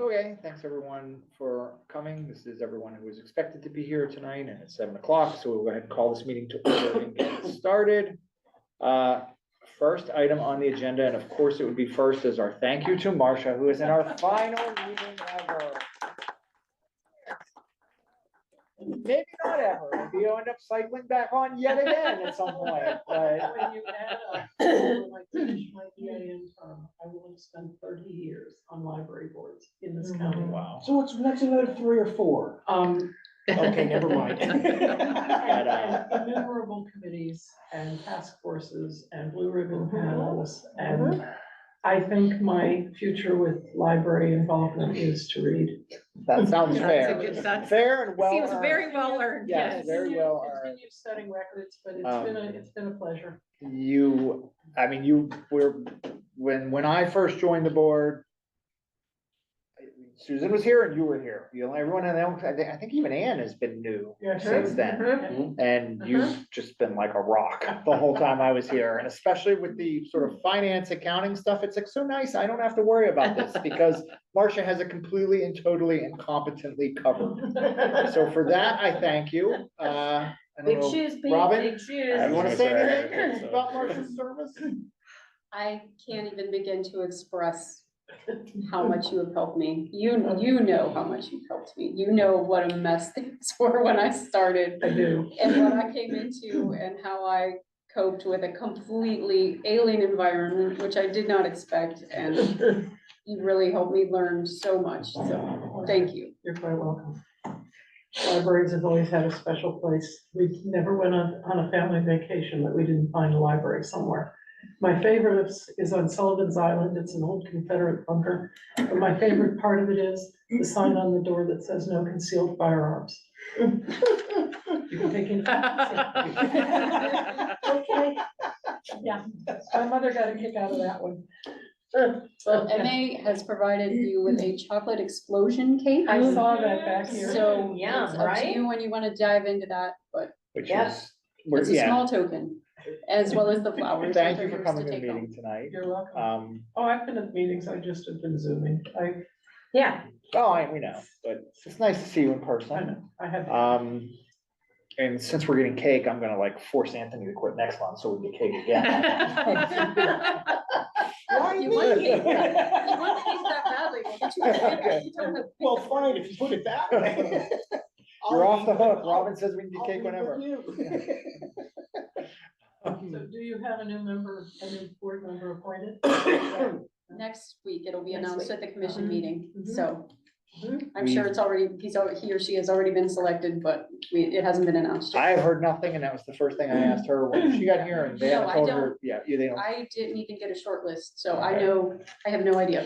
Okay, thanks everyone for coming. This is everyone who was expected to be here tonight, and it's 7 o'clock, so we'll go ahead and call this meeting to order and get started. First item on the agenda, and of course it would be first, is our thank you to Marcia, who is in our final meeting ever. Maybe not ever. Maybe you'll end up cycling back on yet again at some point. But When you add, when I finish my EIN term, I will have spent 30 years on library boards in this county. wow. So what's next, another 3 or 4? Okay, never mind. And innumerable committees and task forces and blue ribbon panels, and I think my future with library involvement is to read. That sounds fair. That's Fair and well seems earned. very well earned. Yes, very well earned. Continue setting records, but it's been a pleasure. When I first joined the board, Susan was here and you were here. Everyone, I think even Ann has been new since then. And you've just been like a rock the whole time I was here. And especially with the sort of finance accounting stuff, it's like so nice. I don't have to worry about this because Marcia has it completely and totally and competently covered. So for that, I thank you. Big shoes, Pete, Robin, big shoes. you want to say anything about Marcia's service? I can't even begin to express how much you have helped me. You know how much you've helped me. You know what a mess things were when I started. I do. And what I came into and how I coped with a completely alien environment, which I did not expect. And you really helped me learn so much. So thank you. You're quite welcome. Libraries have always had a special place. We never went on a family vacation that we didn't find a library somewhere. My favorite is on Sullivan's Island. It's an old Confederate bunker. But my favorite part of it is the sign on the door that says no concealed firearms. You can take it. Okay. Yeah, my mother got a kick out of that one. Well, MA has provided you with a chocolate explosion cake. I saw that back here. So Yeah, it's up to right? you when you want to dive into that, but Which Yep. is, it's a yeah. small token, as well as the flowers. Thank which you are for yours coming to the take home. meeting tonight. You're welcome. Oh, I've been at meetings. I just have been Zooming. Yeah. We know, but it's nice to see you in I person. know, I have. And since we're getting cake, I'm gonna like force Anthony to quit next month, so we get cake again. Why You me? want the cake that badly, we'll get you a cake. You don't have- Well, fine, if you put it that way. You're off the hook. I'll- Robin says we can get I'll cake leave with whenever. you. So do you have a new board member appointed? Next week, it'll be Next announced week. at the commission Mhm. meeting, Mhm. so. Mhm. I'm sure it's already, he or she has already been selected, but it hasn't been announced yet. I have heard nothing, and that was the first thing I asked her when she got here, and they No, haven't I told don't. her, they don't. I didn't even get a short list, so I Okay. know, I have no idea.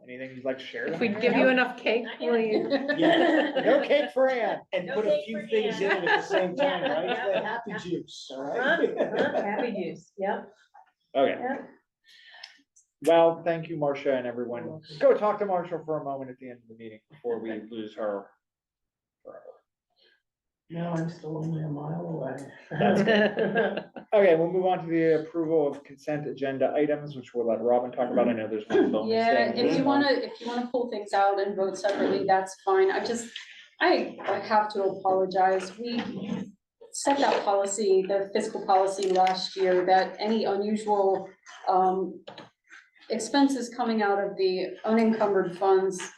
Anything you'd like to share? If we tonight? give you enough cake, will you? Yeah. No cake for Ann. And No put a cake few for things in Ann. it at the same time, Yeah, right? yeah, The happy yeah. juice, all Happy right? juice, yep. Okay, Yeah. well, thank you, Marcia, and everyone. Go talk to Marcia for a moment at the end of the meeting before we lose her forever. No, I'm still only a mile away. That's Okay, we'll move on to the approval of consent agenda items, which we'll let Robin talk about. I know there's one bonus Yeah, thing. if you wanna pull things out and vote separately, that's fine. I have to apologize. We set that policy, the fiscal policy last year, that any unusual expenses coming out of the unencumbered funds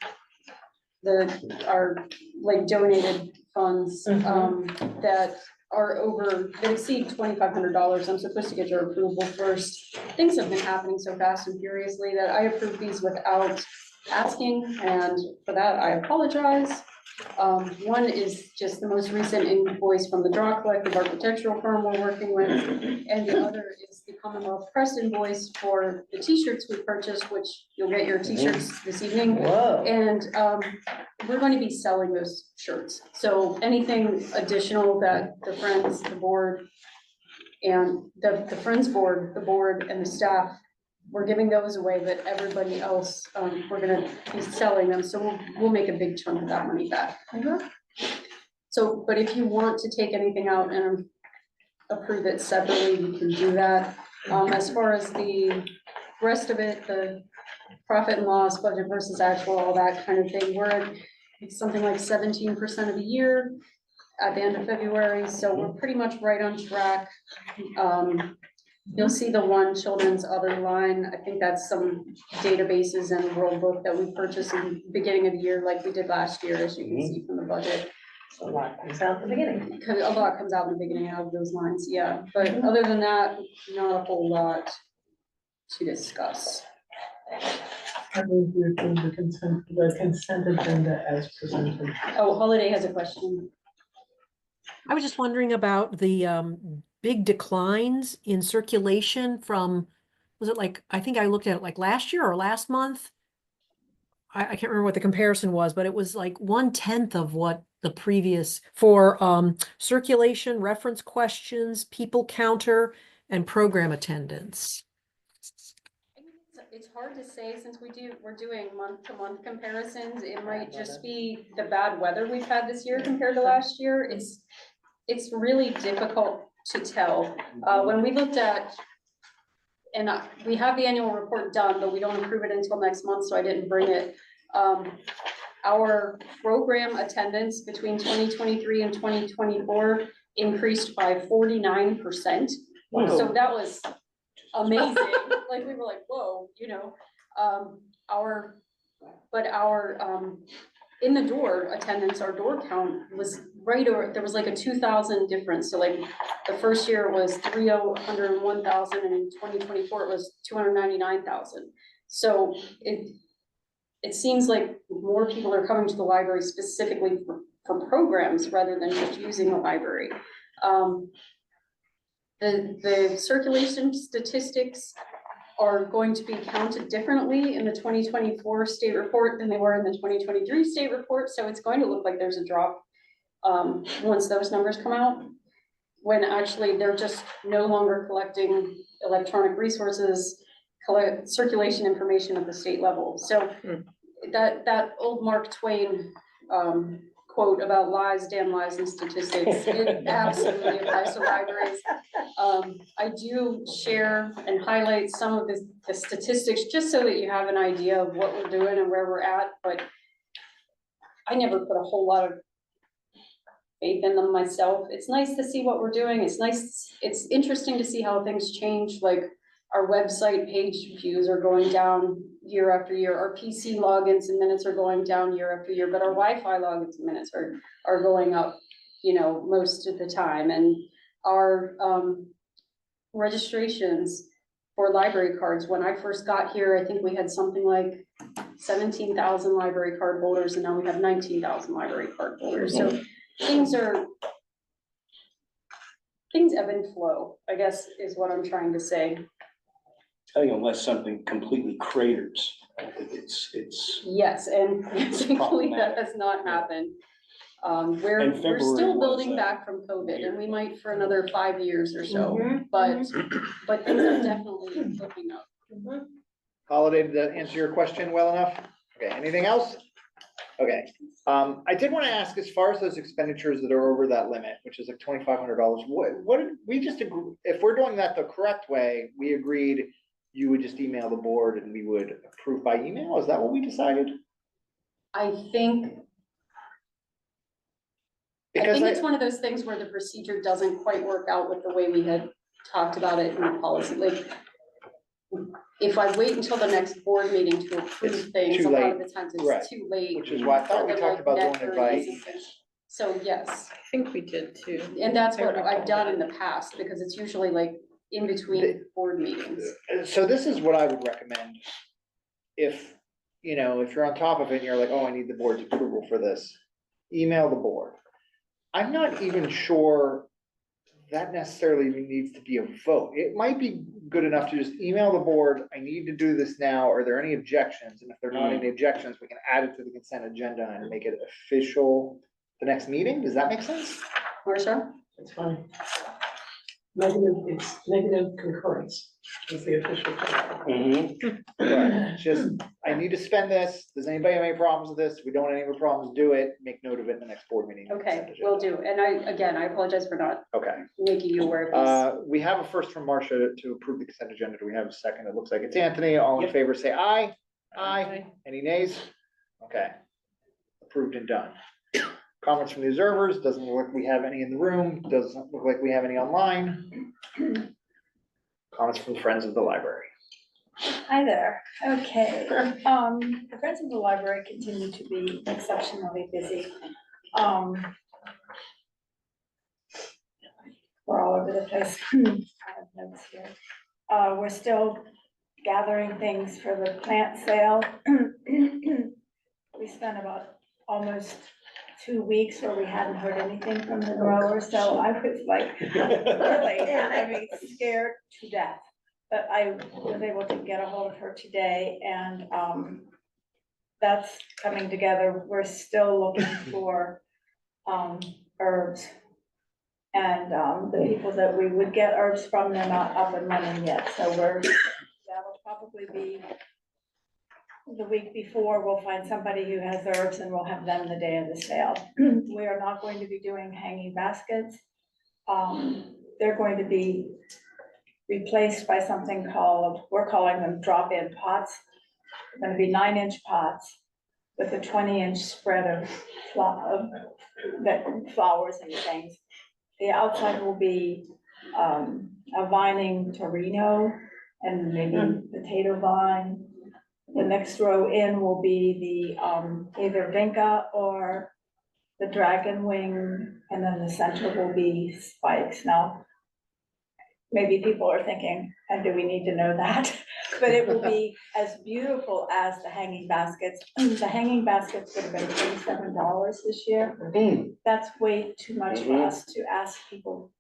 that are like donated funds, that are that exceed $2,500, I'm supposed to get your approval first. Things have been happening so fast and furiously that I approve these without asking, and for that, I apologize. One is just the most recent invoice from the Draw Collective architectural firm we're working with, and the other is the Commonwealth Press invoice for the t-shirts we purchased, which you'll get your t-shirts this evening. Whoa. And we're going to be selling those shirts. So anything additional that the Friends, the board, and the Friends board, the board and the staff, we're giving those away, but everybody else, we're gonna be selling them. So we'll make a big chunk of that money back. So, but if you want to take anything out and approve it separately, you can do that. As far as the rest of it, the profit and loss, budget versus actual, all that kind of thing. We're at something like 17% of the year at the end of February, so we're pretty much right on track. You'll see the one children's other line. I think that's some databases and World Book that we purchased in the beginning of the year, like we did last year, as you can see from the budget. So a lot comes out in the beginning. A lot comes out in the beginning of those lines, yeah, but other than that, not a whole lot to discuss. I move we approve the consent agenda as presented. Oh, Holiday has a question. I was just wondering about the big declines in circulation from, was it like, I think I looked at it like last year or last month? I can't remember what the comparison was, but it was like 1/10 of what the previous for circulation, reference questions, people counter, and program attendance. It's hard to say since we're doing month-to-month comparisons. It might just be the bad weather we've had this year compared to last year. It's really difficult to tell. When we looked at, and we have the annual report done, but we don't approve it until next month, so I didn't bring it. Our program attendance between 2023 and 2024 increased by 49%. So that was amazing. Like, we were like, whoa, you know, our in the door attendance, our door count was right over, there was like a 2,000 difference. So like the first year was 301,000 and in 2024 it was 299,000. So it seems like more people are coming to the library specifically for programs rather than just using the library. The circulation statistics are going to be counted differently in the 2024 state report than they were in the 2023 state report. So it's going to look like there's a drop once those numbers come out, when actually they're just no longer collecting electronic resources, circulation information at the state level. So that old Mark Twain quote about lies, damn lies, and statistics, it absolutely applies to libraries. I do share and highlight some of the statistics just so that you have an idea of what we're doing and where we're at, but I never put a whole lot of faith in them myself. It's nice to see what we're doing. It's interesting to see how things change, like our website page views are going down year after year. Our PC logins and minutes are going down year after year, but our Wi-Fi logins and minutes are going up, you know, most of the time. And our registrations for library cards, when I first got here, I think we had something like 17,000 library card holders, and now we have 19,000 library card holders. So things ebb and flow, I guess, is what I'm trying to say. I think unless something completely craters, I think it's. Yes, and thankfully that has not happened. We're still building back from COVID, and we might for another 5 years or so, but things are definitely looking up. Holiday, did that answer your question well enough? Okay, anything else? Okay, I did want to ask, as far as those expenditures that are over that limit, which is like $2,500, what did we just agree, if we're doing that the correct way, we agreed you would just email the board and we would approve by email? Is that what we decided? I think it's one of those things where the procedure doesn't quite work out with the way we had talked about it in the policy. Like, if I wait until the next board meeting to approve things, a lot of the times it's too late. Which is why I thought we talked about doing it by. So yes, I think we did too. and that's what I've done in the past, because it's usually like in between board meetings. So this is what I would recommend. If, you know, if you're on top of it and you're like, oh, I need the board's approval for this, email the board. I'm not even sure that necessarily needs to be a vote. It might be good enough to just email the board, I need to do this now, are there any objections? And if there are not any objections, we can add it to the consent agenda and make it official the next meeting. Does that make sense? Marcia? It's fine. It's negative concurrence is the official term. Right. Just, I need to spend this. Does anybody have any problems with this? If we don't have any problems, do it. Make note of it in the next board meeting. Okay, will do. And I apologize for not Okay. making you aware of this. We have a first from Marcia to approve the consent agenda. Do we have a second? It looks like it's Anthony. All in favor, say aye. Aye. Any nays? Okay. Approved and done. Comments from the observers, doesn't look like we have any in the room, doesn't look like we have any online. Comments from Friends of the Library. Hi there, okay, the Friends of the Library continue to be exceptionally busy. We're all over the place. I have notes here. We're still gathering things for the plant sale. We spent about almost 2 weeks where we hadn't heard anything from the growers, so I was like, really, I mean, scared to death. But I was able to get a hold of her today, and that's coming together. We're still looking for herbs. And the people that we would get herbs from, they're not up and running yet, so that'll probably be the week before. We'll find somebody who has herbs and we'll have them the day of the sale. We are not going to be doing hanging baskets. They're going to be replaced by something called, we're calling them drop-in pots. They're going to be 9-inch pots with a 20-inch spread of flowers and things. The outside will be a vining Torino and maybe potato vine. The next row in will be the either vinca or the dragon wing, and then the center will be spikes. Now, maybe people are thinking, and do we need to know that? But it will be as beautiful as the hanging baskets. The hanging baskets would have been $37 this year. That's way too much for us to ask people.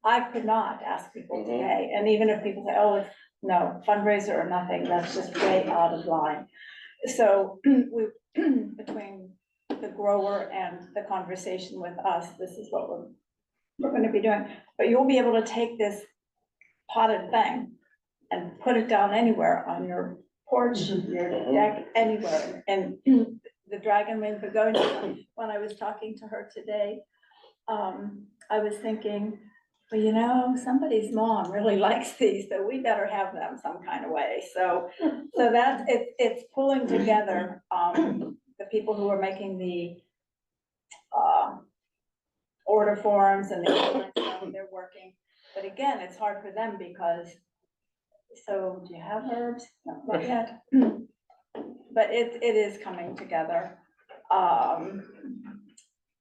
I could not ask people to pay. And even if people say, oh, it's no fundraiser or nothing, that's just way out of line. So we, between the grower and the conversation with us, this is what we're going to be doing. But you'll be able to take this potted thing and put it down anywhere on your porch, your deck, anywhere. And the dragon wing begonia, when I was talking to her today, I was thinking, well, you know, somebody's mom really likes these, so we better have them some kind of way. So that's it's pulling together the people who are making the order forms and the online stuff, they're working. But again, it's hard for them because, so do you have herbs? No, not yet. But it is coming together.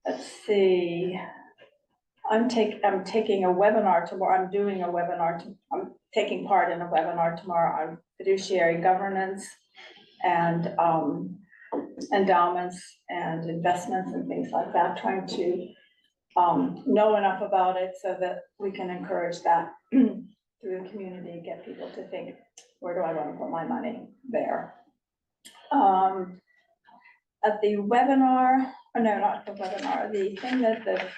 Let's see. I'm taking a webinar tomorrow. I'm doing a webinar. I'm taking part in a webinar tomorrow on fiduciary governance and endowments and investments and things like that, trying to know enough about it so that we can encourage that through the community, get people to think, where do I want to put my money there? At the webinar, or no, not the webinar, the thing that the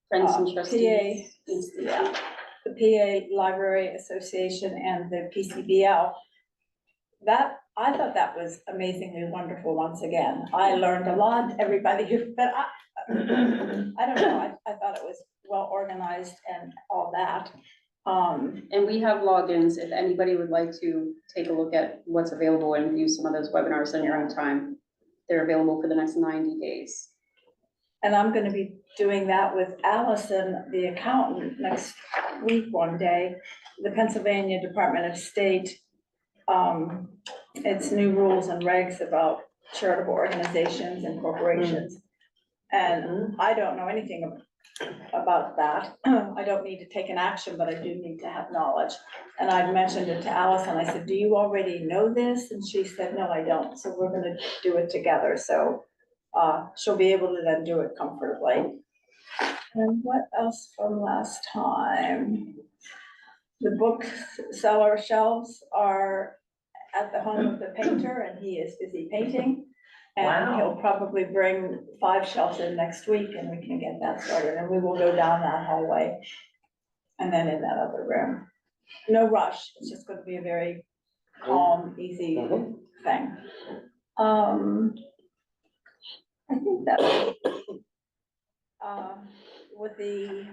Friends and trustees. yeah, the PA Library Association and the PCBL, that, I thought that was amazingly wonderful once again. I learned a lot, everybody who, but I don't know, I thought it was well organized and all that. And we have logins if anybody would like to take a look at what's available and view some of those webinars on your own time. They're available for the next 90 days. And I'm gonna be doing that with Allison, the accountant, next week one day. The Pennsylvania Department of State, it's new rules and regs about charitable organizations and corporations. And I don't know anything about that. I don't need to take an action, but I do need to have knowledge. And I mentioned it to Allison. I said, do you already know this? And she said, no, I don't. So we're gonna do it together. So she'll be able to then do it comfortably. And what else from last time? The bookseller shelves are at the home of the painter and he is busy painting. And he'll probably bring 5 shelves in next week and we can get that started. And we will go down that hallway and then in that other room. No rush, it's just gonna be a very calm, easy thing. I think that with the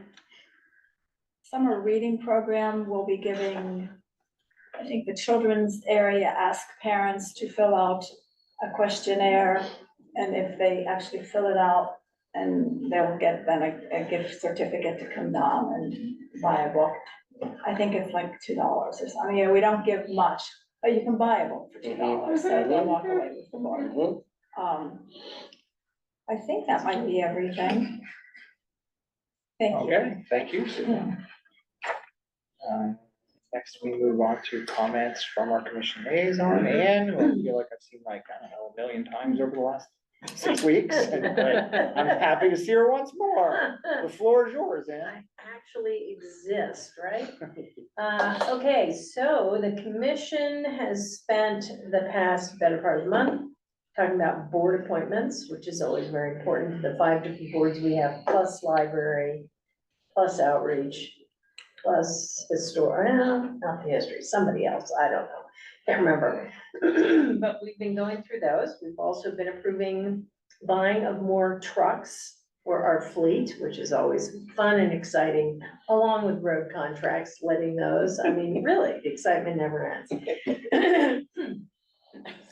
summer reading program, we'll be giving think the children's area asked parents to fill out a questionnaire, and if they actually fill it out, and they'll get then a gift certificate to come down and buy a book. I think it's like $2 or something. I mean, we don't give much, but you can buy a book for $2, so they'll walk away with the book. I think that might be everything. Thank you. Okay, thank you, Susan. Next, we move on to comments from our commission liaison, Ann, who I feel like I've seen like, I don't know, 1,000,000 times over the last 6 weeks. And I'm happy to see her once more. The floor is yours, Ann. I actually exist, right? Okay, so the commission has spent the past better part of the month talking about board appointments, which is always very important. The 5 different boards we have, plus library, plus outreach, plus not the history, somebody else, I don't know, can't remember. But we've been going through those. We've also been approving buying of more trucks for our fleet, which is always fun and exciting, along with road contracts, letting those, I mean, really, the excitement never ends.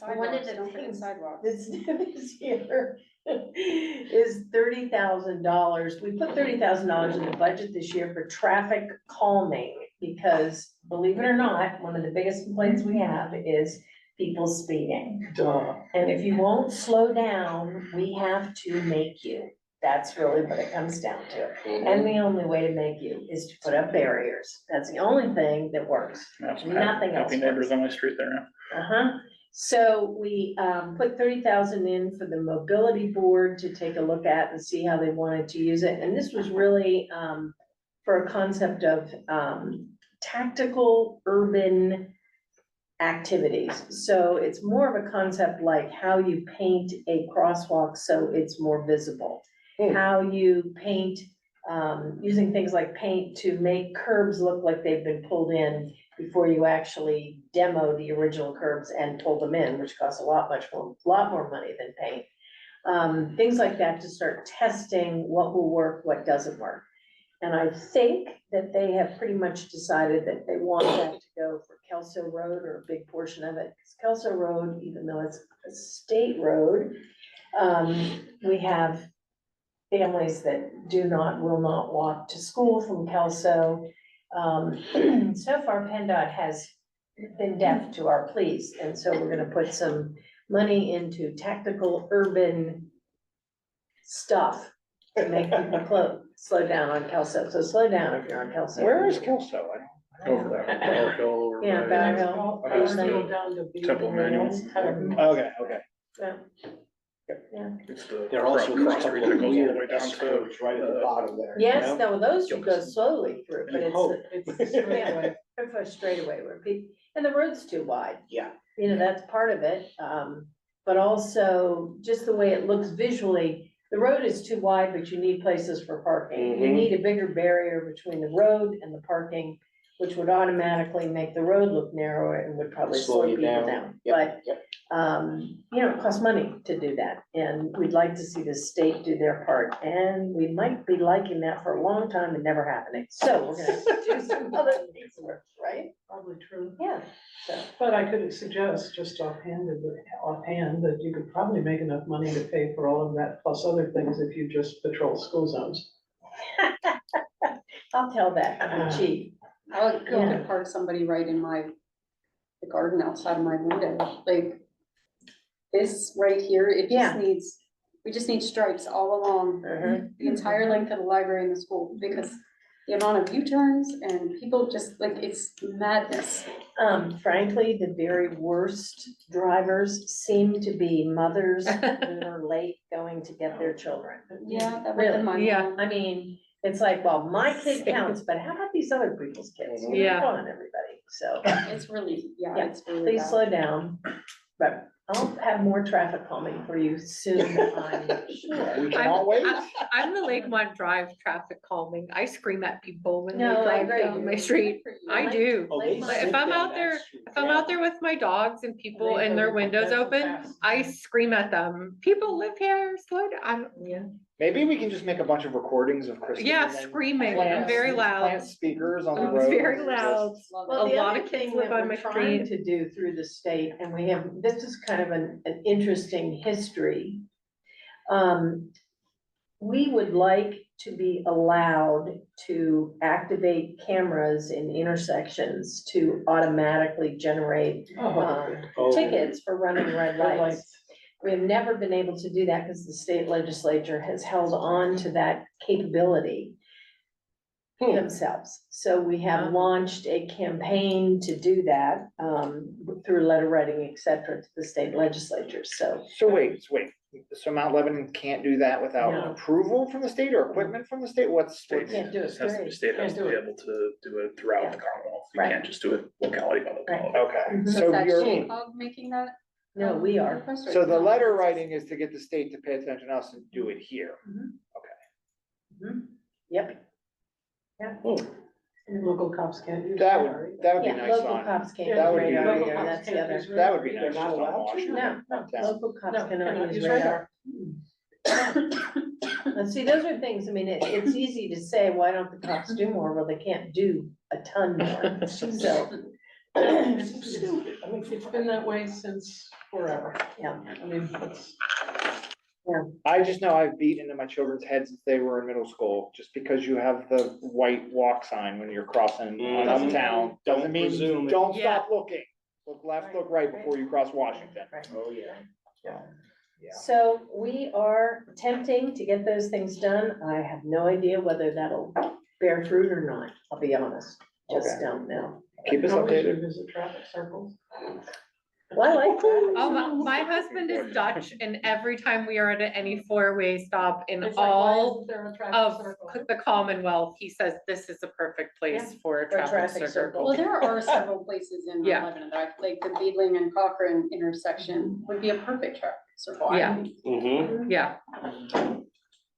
One of Sidewalks, the don't forget things sidewalks. this year is $30,000. We put $30,000 in the budget this year for traffic calming, because believe it or not, one of the biggest complaints we have is people speeding. And if you won't slow down, we have to make you. That's really what it comes down to. And the only way to make you is to put up barriers. That's the only thing that works. Nothing else Happy neighbors works. on my street there now. Uh-huh. So we put 30,000 in for the mobility board to take a look at and see how they wanted to use it. And this was really for a concept of tactical urban activities. So it's more of a concept like how you paint a crosswalk so it's more visible. How you paint, using things like paint to make curbs look like they've been pulled in before you actually demo the original curbs and pull them in, which costs a lot more money than paint. Things like that to start testing what will work, what doesn't work. And I think that they have pretty much decided that they want that to go for Kelso Road, or a big portion of it. Because Kelso Road, even though it's a state road, we have families that will not walk to school from Kelso. So far, PennDOT has been deaf to our pleas, and so we're gonna put some money into tactical urban stuff to make people slow down on Kelso. So slow down if you're on Kelso. Where is Kelso? I don't know. Over there, Power Hill over Yeah, by- Power Hill. Temple Manual. Okay. It's the There are also cross street that goes all the way weird down S to. curves right at the bottom there. Yes, no, those you go Gilchrist. slowly through, but Oh. it's It's straightaway. for straightaway where people, and the road's too wide. Yeah. You know, that's part of it, but also just the way it looks visually, the road is too wide, but you need places for parking. You Mhm. need a bigger barrier between the road and the parking, which would automatically make the road look narrower and would probably slow you people down. But, Yep. you know, it costs money to do that, and we'd like to see the state do their part, and we might be liking that for a long time and never happening. So we're gonna do some other things, right? Probably true. Yeah, so. But I could suggest, just offhand, that you could probably make enough money to pay for all of that, plus other things, if you just patrol school zones. I'll tell that to the chief. I would go and park somebody right in the garden outside of my window, like this right here, it Yeah. just needs, we just need stripes all along the entire length of the library and the school, because the amount of U-turns and people just, like, it's madness. Frankly, the very worst drivers seem to be mothers who are late going to get their children. Yeah, that would Really? have my. Yeah. I mean, it's like, well, my kid counts, but how about these other people's kids? You know, Yeah. come on, everybody, so It's really, Yeah, it's really please bad. slow down. But I'll have more traffic calming for you soon, I'm sure. We cannot wait. I'm the Lakemont Drive traffic calming. I scream at people when they No, I drive agree. down my street. I do. Oh, they Like, sit if I'm down out that there, street. If I'm out there with my dogs and people and their windows open, I scream at them, people live here, slow down. Maybe we can just make a bunch of recordings of Kristen. Yeah, and then screaming, plant- very loud. Plant speakers on the road. It's very loud. Love Well, A the lot other of kids thing live that on we're my trying street. to do through the state, and we have, this is kind of an interesting history. We would like to be allowed to activate cameras in intersections to automatically generate Oh. tickets for running red Red lights. We have never been able to do that because the state legislature has held on to that capability themselves. So we have launched a campaign to do that, through letter writing, et cetera, to the state legislature, so. So wait, so Mount Lebanon can't do that without No. approval from the state or equipment from the state? What's? State, Can't do it, this has to be, period. state has to Can't be do it. able to do it throughout Yeah. the Commonwealth. You Right. can't just do it locality by locality. Okay, Mhm. so Is that you're, Shinhog making that? No, we are. request, or so the no? letter writing is to get the state to pay attention to us and do it here. Yep, Local cops can't use. That radar would, that would be yeah, nice local on, cops can't Yeah, that use would be- radar Local either, cops that's the can't other. use that would be radar. nice just on Washington. No, Uptown. local cops No, cannot use radar. And see, those are things, I mean, it's easy to say, why don't the cops do more? Well, they can't do a ton more, so. It's stupid. I mean, it's been that way since forever. Yeah. I mean, it's. I just know I've beat into my children's heads since they were in middle school, just because you have the white walk sign when you're crossing on Mhm. uptown, doesn't Don't mean, presume it. don't Yeah. stop looking. Look left, look right before you cross Washington. Oh, yeah. Yeah. So we are attempting to get those things done. I have no idea whether that'll bear fruit or not, I'll be honest, just Okay. don't know. Keep us Always updated. Visit traffic circles. Well, I like that. Oh, my husband is Dutch and every time we are at any four-way stop in It's like, why all isn't there a traffic of circle? the Commonwealth, he says this is the perfect place for a For a traffic traffic circle. circle. Well, there are several places in Yeah. Mount Lebanon that, like the Beedling and Cochrane intersection would be a perfect traffic circle. I Yeah. think. Mm-hmm. Yeah,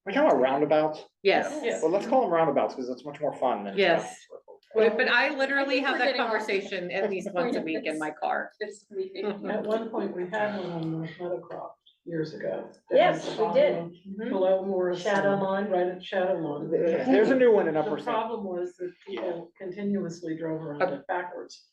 We're talking about roundabouts. yes. Yeah. Well, let's call them roundabouts because it's much more fun than. Yes. traffic circles. But I literally I think have we're that getting off conversation at least once a week in my car. This meeting. At one point, we had one on North Meadowcroft years ago. Yes, we did. Mhm. Below Morris. Shadow Lawn. Right at Shadow Lawn. There's a new one in Upper The St. problem was that people continuously drove around it backwards.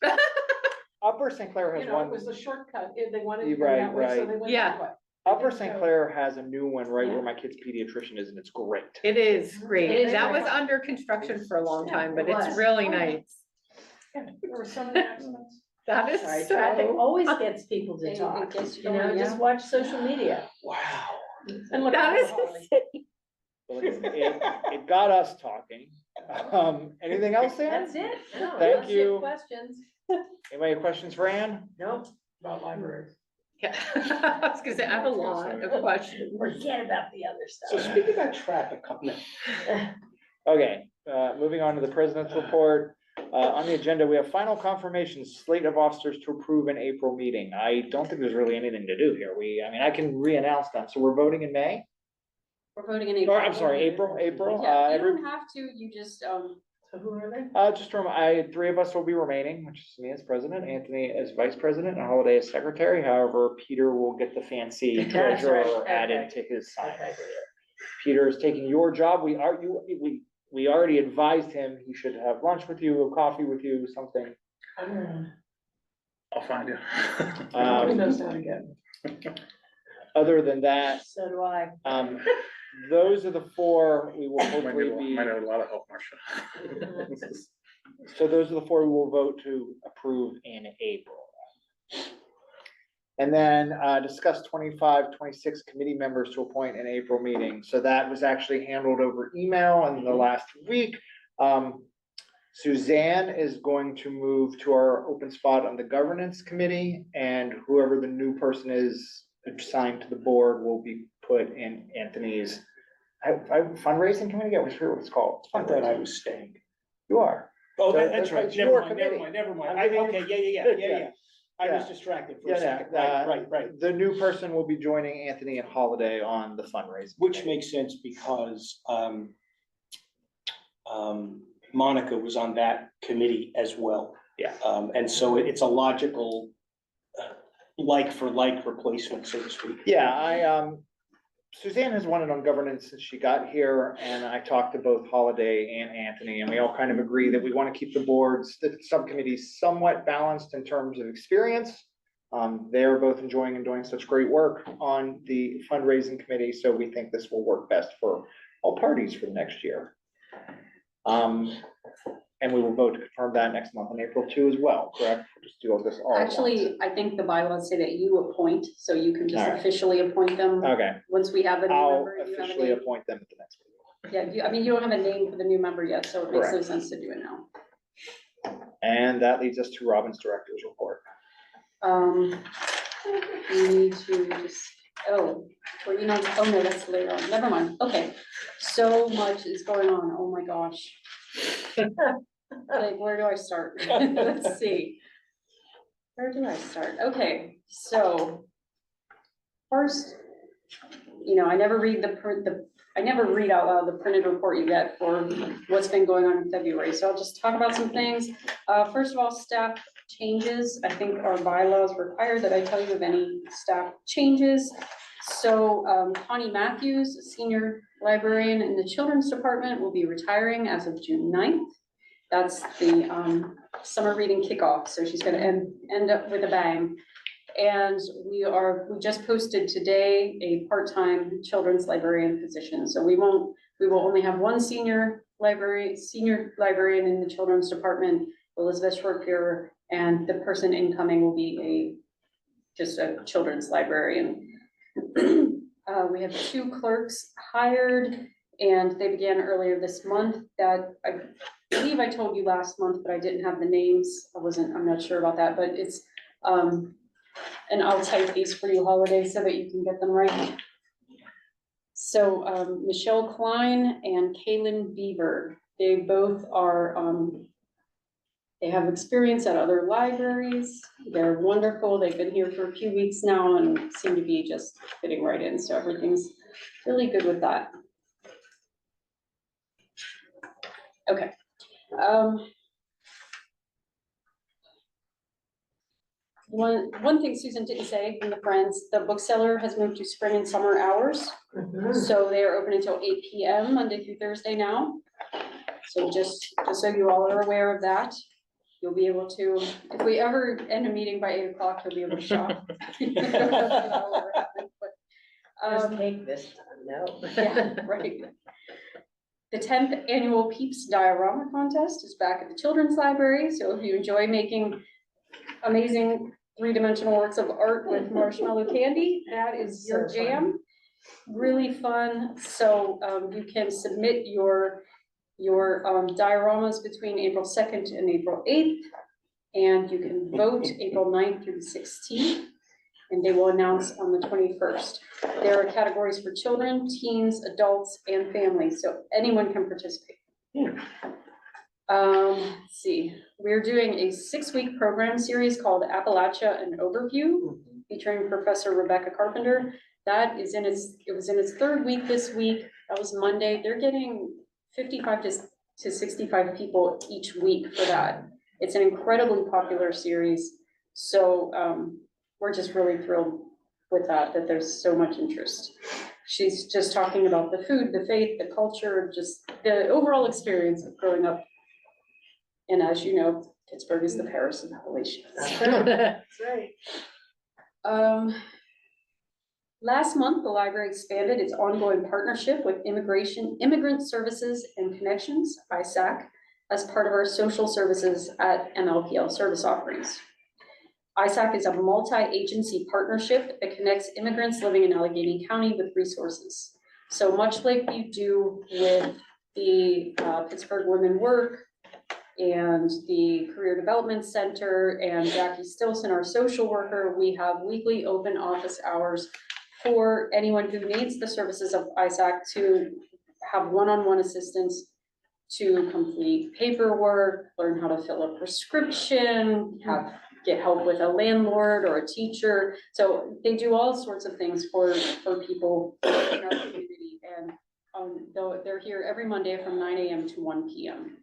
Upper St. Clair You has know, it one. was a shortcut. They wanted to You're go that right, way, so right. they went Yeah. that way. Upper St. Clair has a new one right where Yeah. my kid's pediatrician is, and it's great. It is It great. is That great. was under construction for a long Yeah, time, but it it's was. really Oh, yeah. nice. Yeah, there were so many accidents. That is Sorry, traffic so, always gets people to It talk, gets you you know, going, just yeah. watch social media. Wow. And look that at is the Holly. insane. Well, it got us talking. Anything else, Ann? That's it. No, Thank unless you have you. questions. Anybody have questions for Ann? Nope, About libraries. Yeah. I was gonna say, I have a lot of questions. forget about the other So stuff. speaking about traffic, Okay, moving on to the president's report. On the agenda, we have final confirmation slate of officers to approve in April meeting. I don't think there's really anything to do here. I mean, I can re-announce them. So we're voting in May? We're voting in April. Or, I'm sorry, April. Yeah, you Every, don't have to, you just, So who are they? just from, three of us will be remaining, which is me as president, Anthony as vice president, and Holiday as secretary. However, Peter will get the fancy That's right, treasurer added to his sign. Okay. Peter is taking your job. We already advised him he should have lunch with you, coffee with you, something. I'm around. I'll find you. Nobody knows how to get. Other than that, So do I. those are the four we will Might hopefully need, be, might need a lot of help, Marcia. so those are the four we will vote to approve in April. And then discuss 25, 26 committee members to appoint in April meeting. So that was actually handled over email in the last week. Suzanne is going to move to our open spot on the governance committee, and whoever the new person is assigned to the board will be put in Anthony's fundraising committee. I was sure what it's called. I thought I was staying. You are. Oh, So that's right. it's Never your mind, never committee. mind, never mind. I mean- Okay, yeah. I was Yeah. distracted for Yeah, a second. yeah, Right. The new person will be joining Anthony and Holiday on the fundraising. Which committee. makes sense because, Monica was on that committee as well. Yeah. And so it's a logical, like for like replacement, so to speak. Yeah, Suzanne has wanted on governance since she got here, and I talked to both Holiday and Anthony, and we all kind of agree that we want to keep the boards, the subcommittees somewhat balanced in terms of experience. They're both enjoying and doing such great work on the fundraising committee, so we think this will work best for all parties for the next year. And we will vote to confirm that next month on April 2 as well, correct? Just do all this all at once. Actually, I think the bylaws say that you appoint, so you can just All right. officially appoint them. Okay, Once we have a new I'll member, you have a officially name. appoint them at the next meeting. Yeah, I mean, you don't have a name for the new member yet, so it makes no Correct. sense to do it now. And that leads us to Robin's director's report. We need to just, oh, well, you know, oh no, that's later on, never mind, okay. So much is going on, oh my gosh. Like, where do I start? Let's see. Where do I start? Okay, so first, you know, I never read I never read out loud the printed report you get for what's been going on in February, so I'll just talk about some things. First of all, staff changes. I think our bylaws require that I tell you of any staff changes. So Connie Matthews, senior librarian in the children's department, will be retiring as of June 9th. That's the summer reading kickoff, so she's gonna end up with a bang. And we just posted today a part-time children's librarian position, so we will only have one senior librarian in the children's department, Elizabeth Shortpier, and the person incoming will be just a children's librarian. We have 2 clerks hired, and they began earlier this month. That I believe I told you last month, but I didn't have the names. I'm not sure about that, but it's, and I'll type these for you, Holiday, so that you can get them right. So Michelle Klein and Kaylin Beaver, they both are, they have experience at other libraries. They're wonderful. They've been here for a few weeks now and seem to be just fitting right in. So everything's really good with that. Okay. One thing Susan didn't say in the Friends, the bookseller has moved to spring and summer hours. So they are open until 8 p.m. Monday through Thursday now. So just so you all are aware of that, you'll be able to, if we ever end a meeting by 8 o'clock, you'll be able to shop. Just take this time, no. Yeah, right. The 10th annual Peeps Diorama Contest is back at the Children's Library, so if you enjoy making amazing 3-dimensional works of art with marshmallow candy, that is your jam. Really fun, so you can submit your dioramas between April 2nd and April 8th, and you can vote April 9th through the 16th, and they will announce on the 21st. There are categories for children, teens, adults, and families, so anyone can participate. Let's see, we're doing a 6-week program series called Appalachia: An Overview, featuring Professor Rebecca Carpenter. That is it was in its 3rd week this week. That was Monday. They're getting 55 to 65 people each week for that. It's an incredibly popular series. So we're just really thrilled with that there's so much interest. She's just talking about the food, the faith, the culture, just the overall experience of growing up. And as you know, Pittsburgh is the Paris of Appalachia. That's right. Last month, the library expanded its ongoing partnership with Immigrant Services and Connections, ISAC, as part of our social services at MLPL service offerings. ISAC is a multi-agency partnership that connects immigrants living in Allegheny County with resources. So much like you do with the Pittsburgh Women Work and the Career Development Center and Jackie Stilson, our social worker, we have weekly open office hours for anyone who needs the services of ISAC to have one-on-one assistance to complete paperwork, learn how to fill a prescription, get help with a landlord or a teacher. So they do all sorts of things for people in our community. And they're here every Monday from 9 a.m. to 1 p.m.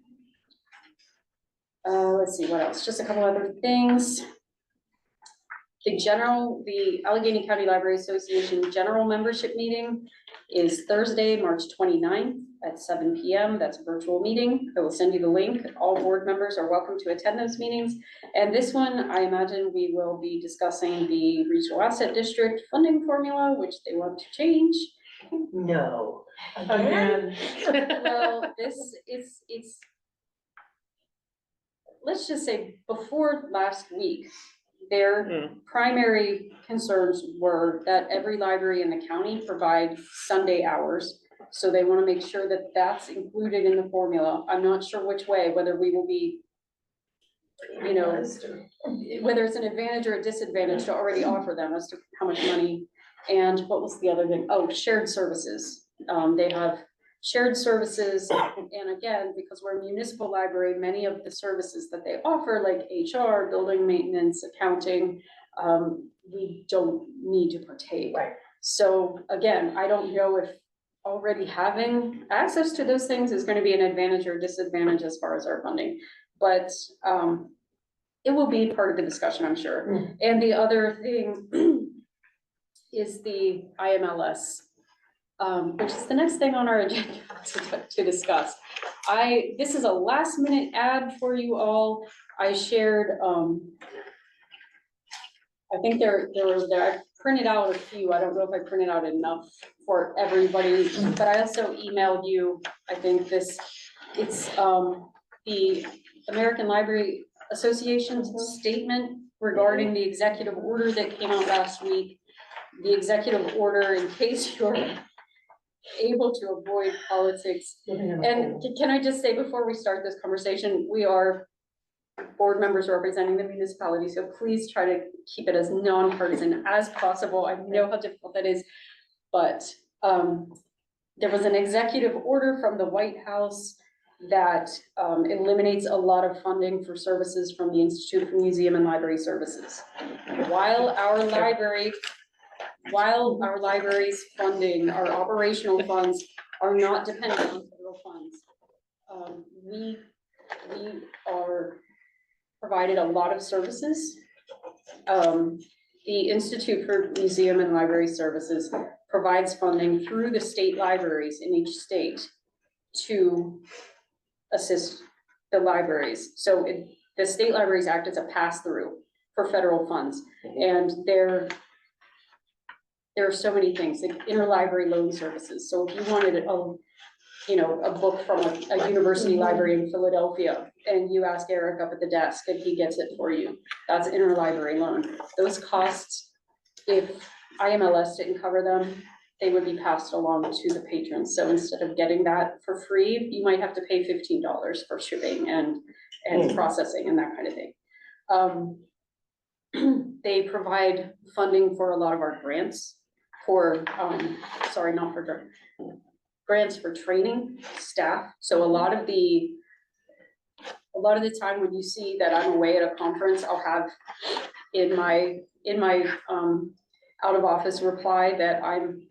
Let's see, what else? Just a couple other things. The Allegheny County Library Association General Membership Meeting is Thursday, March 29th at 7 PM. That's a virtual meeting. I will send you the link. All board members are welcome to attend those meetings. And this one, I imagine we will be discussing the Regional Asset District funding formula, which they want to change. No. Again, Well, it's, let's just say, before last week, their primary concerns were that every library in the county provide Sunday hours. So they want to make sure that that's included in the formula. I'm not sure which way, whether we will be, you know, whether it's an advantage or a disadvantage to already offer them as to how much money. And what was the other thing? Oh, shared services. They have shared services. And again, because we're a municipal library, many of the services that they offer, like HR, building maintenance, accounting, we don't need to partake. Right. So again, I don't know if already having access to those things is going to be an advantage or disadvantage as far as our funding. But it will be part of the discussion, I'm sure. And the other thing is the IMLS, which is the next thing on our agenda to discuss. This is a last minute ad for you all. I shared, I think I printed out a few. I don't know if I printed out enough for everybody, but I also emailed you, I think it's the American Library Association's statement regarding the executive order that came out last week. The executive order, in case you're able to avoid politics. And can I just say, before we start this conversation, we are board members representing the municipality, so please try to keep it as nonpartisan as possible. I know how difficult that is, but there was an executive order from the White House that eliminates a lot of funding for services from the Institute for Museum and Library Services. While our library's funding, our operational funds are not dependent on federal funds, we are provided a lot of services. The Institute for Museum and Library Services provides funding through the state libraries in each state to assist the libraries. So the state libraries act as a pass-through for federal funds. And there are so many things, like interlibrary loan services. So if you wanted a book from a university library in Philadelphia, and you ask Eric up at the desk and he gets it for you, that's interlibrary loan. Those costs, if IMLS didn't cover them, they would be passed along to the patrons. So instead of getting that for free, you might have to pay $15 for shipping and processing and that kind of thing. They provide funding for a lot of our grants for, grants for training staff. So a lot of the time when you see that I'm away at a conference, I'll have in my out of office reply that I'm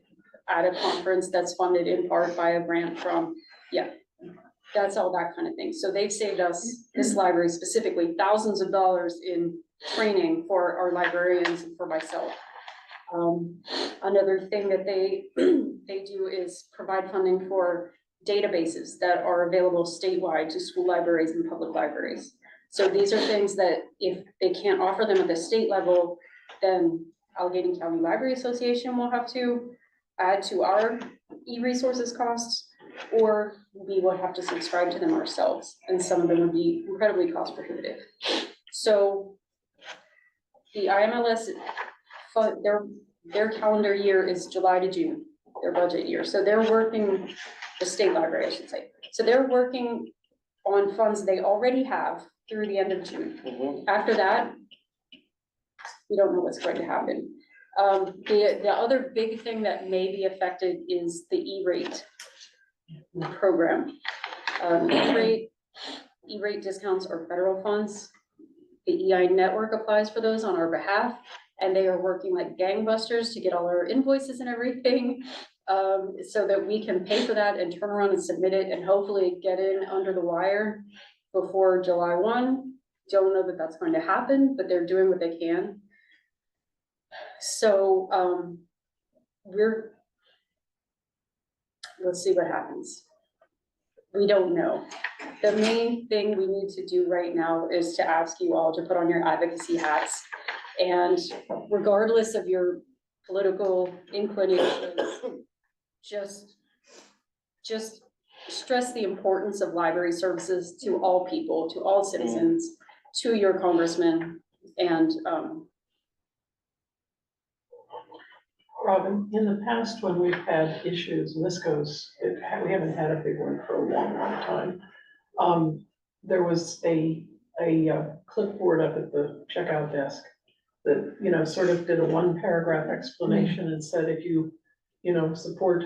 at a conference that's funded in part by a grant from, that's all that kind of thing. So they've saved us, this library specifically, thousands of dollars in training for our librarians and for myself. Another thing that they do is provide funding for databases that are available statewide to school libraries and public libraries. So these are things that if they can't offer them at the state level, then Allegheny County Library Association will have to add to our e-resources costs, or we would have to subscribe to them ourselves, and some of them would be incredibly cost prohibitive. So the IMLS, their calendar year is July to June, their budget year. So they're working, the state library, I should say. So they're working on funds they already have through the end of June. After that, we don't know what's going to happen. The other big thing that may be affected is the E-rate program. E-rate discounts are federal funds. The EI network applies for those on our behalf, and they are working like gangbusters to get all our invoices and everything, so that we can pay for that and turn around and submit it and hopefully get in under the wire before July 1. don't know that that's going to happen, but they're doing what they can. So, let's see what happens. We don't know. The main thing we need to do right now is to ask you all to put on your advocacy hats. And regardless of your political inclinations, just stress the importance of library services to all people, to all citizens, to your congressman, and, Robin, in the past, when we've had issues, and this goes, we haven't had a big one for a long, long time. There was a clipboard up at the checkout desk that, you know, sort of did a one paragraph explanation and said, if you know, support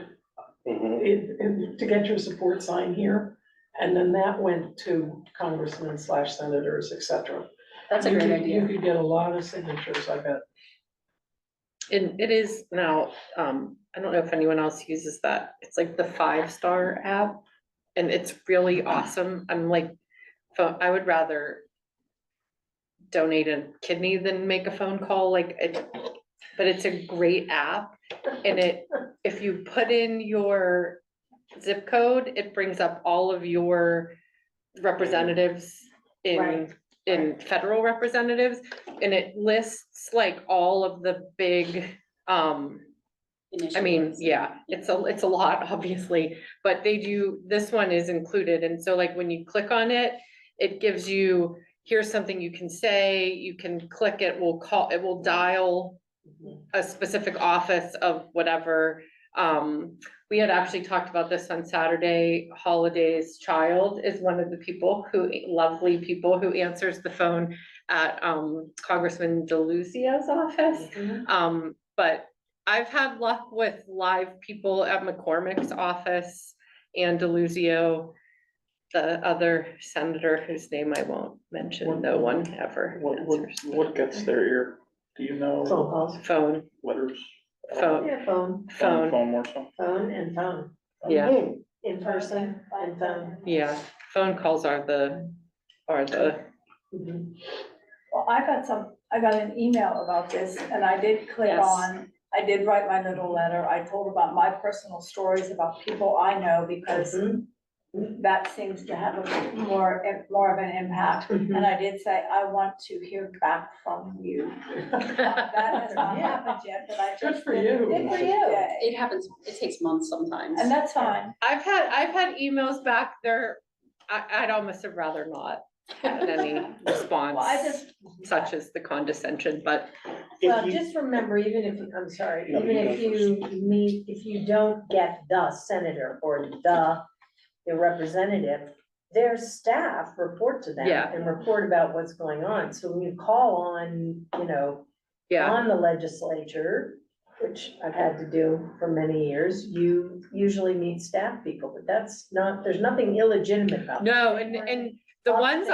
it, to get your support sign here. And then that went to congressmen / senators, et cetera. that's a great idea. You could get a lot of signatures, I bet. And it is now, I don't know if anyone else uses that. It's like the 5-star app. And it's really awesome. I'm like, I would rather donate a kidney than make a phone call, like it, but it's a great app. And if you put in your zip code, it brings up all of your representatives in federal representatives, and it lists like all of the big, I mean, yeah, it's a lot, obviously, but this one is included, and so like when you click on it, it gives you, here's something you can say, you can click it, it will dial a specific office of whatever. We had actually talked about this on Saturday. Holidays Child is one of the lovely people who answers the phone at Congressman DeLuzia's office. But I've had luck with live people at McCormick's office and DeLuzio, the other senator whose name I won't mention. No one ever answers. What gets their ear? Do you know? Phone calls. Phone, Letters? phone, Yeah, phone, Phone more so? phone and phone. yeah, In person and phone. yeah. Phone calls are the. Well, I got an email about this, and I did click Yes. on, I did write my little letter. I told about my personal stories about people I know, because that seems to have a more of an impact. And I did say, I want to hear back from you. That has not happened yet, but I Good just. for you. Good for you. It happens, it takes months sometimes. And that's fine. I've had emails back there. I'd almost have rather not had any response, Well, I just, such as the condescension, but Well, just remember, even if, I'm sorry, No, even you if you don't get the senator or the representative, their staff report to them Yeah. and report about what's going on. So when you call on, yeah. on the legislature, which I've had to do for many years, you usually meet staff people, but there's nothing illegitimate about that. No, and the Lots of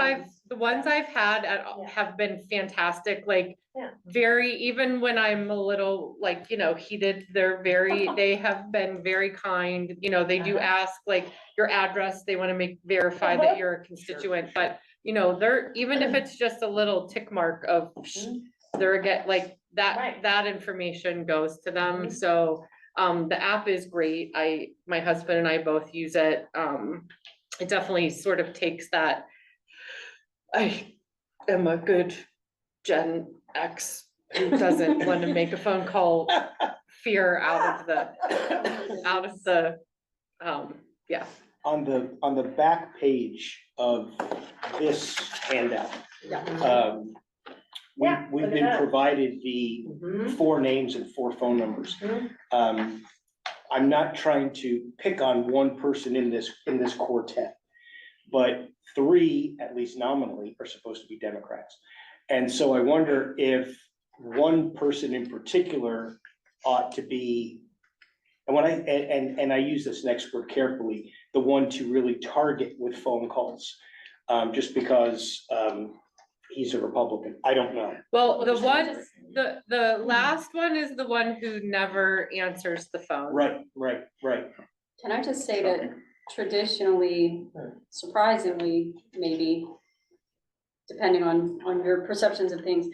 ones things. I've had Yeah. have been fantastic, like Yeah. very, even when I'm a little like, heated, they have been very kind, they do ask like your address, they want to verify that you're a constituent, but even if it's just a little tick mark of like that, Right. that information goes to them, Mhm. so the app is great. My husband and I both use it. It definitely sort of takes that, I am a good Gen X who doesn't want to make a phone call fear out of the, yeah. On the back page of this handout, Yeah, we've look at been that. provided the Mhm. 4 names and 4 phone numbers. Mhm. I'm not trying to pick on one person in this quartet, but 3, at least nominally, are supposed to be Democrats. And so I wonder if one person in particular ought to be, and when I use this next word carefully, the one to really target with phone calls, just because he's a Republican. I don't know. Well, the last one is the one who never answers the phone. Right. Can I just say that traditionally, surprisingly, maybe, depending on your perceptions of things.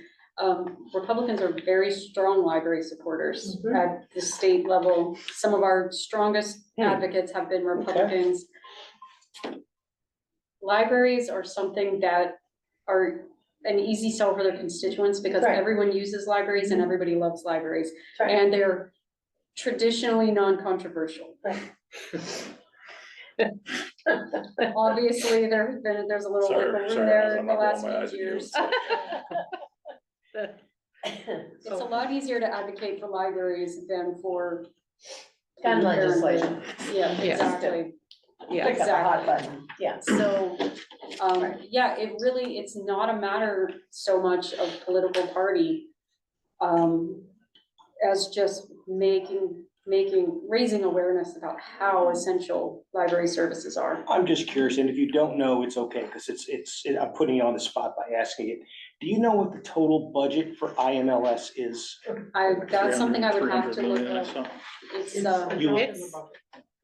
Republicans are very strong library supporters at the state level. Some of our strongest advocates have been Republicans. Libraries are something that are an easy sell for their constituents because Right. everyone uses libraries and everybody loves libraries. Right. And they're traditionally non-controversial. Obviously, there's a little wiggle room there in the last few years. It's a lot easier to advocate for libraries than for. Gun legislation. Yeah, Yeah. exactly. Yeah, Pick up a hot Exactly. button, yeah. So, yeah, it's not a matter so much of political party, as just raising awareness about how essential library services are. I'm just curious, and if you don't know, it's okay, because I'm putting you on the spot by asking it. Do you know what the total budget for IMLS is? That's something I would have 300 to look million, I up. saw. It's, It's not in the It's- bucket.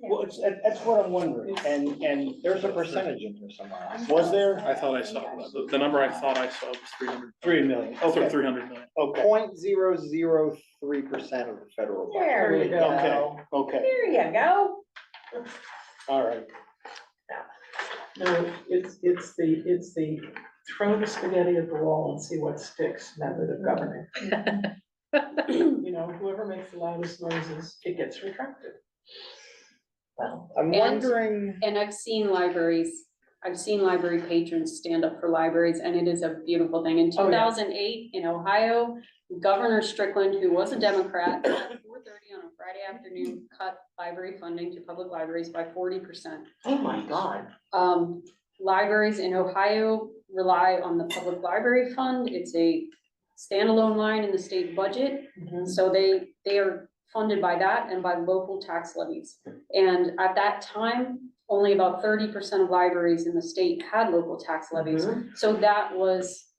Well, that's what I'm wondering, and There's a percentage in there somewhere. was there? I thought I saw, the number I thought I saw was 300. 3 million, Oh, okay, 300 million. okay, 0.003% of the federal budget. There you go. okay, okay, There you go. all right. No, it's the throw the spaghetti at the wall and see what sticks method of governing. You know, whoever makes the loudest noises, it gets retracted. Well, I'm And- wondering, And I've seen library patrons stand up for libraries, and it is a beautiful thing. In Oh, yeah. 2008, in Ohio, Governor Strickland, who was a Democrat, at 4:30 on a Friday afternoon, cut library funding to public libraries by 40%. oh my God. Libraries in Ohio rely on the public library fund. It's a standalone line in the state budget. So they are funded by that and by local tax levies. And at that time, only about 30% of libraries in the state had local tax levies. So that was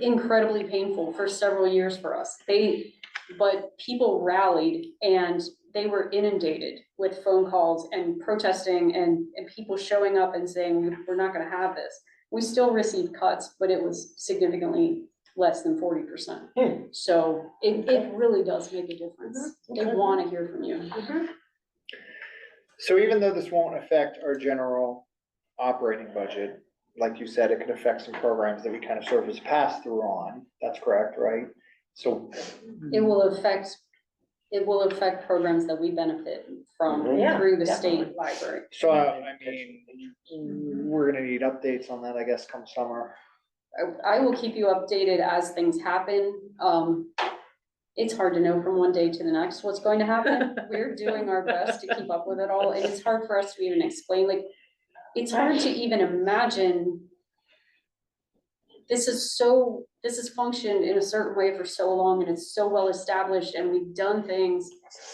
incredibly painful for several years for us. But people rallied and they were inundated with phone calls and protesting and people showing up and saying, we're not gonna have this. We still received cuts, but it was significantly less than 40%. So it really does make a difference. They wanna hear from you. so even though this won't affect our general operating budget, like you said, it could affect some programs that we kind of serve as pass-through on. That's correct, right? So It will affect programs that we benefit from Yeah, through the definitely. state library. So, I mean, we're gonna need updates on that, I guess, come summer. I will keep you updated as things happen. It's hard to know from one day to the next what's going to happen. We're doing our best to keep up with it all, and it's hard for us to even explain, like, it's hard to even imagine. This has functioned in a certain way for so long, and it's so well established, and we've done things.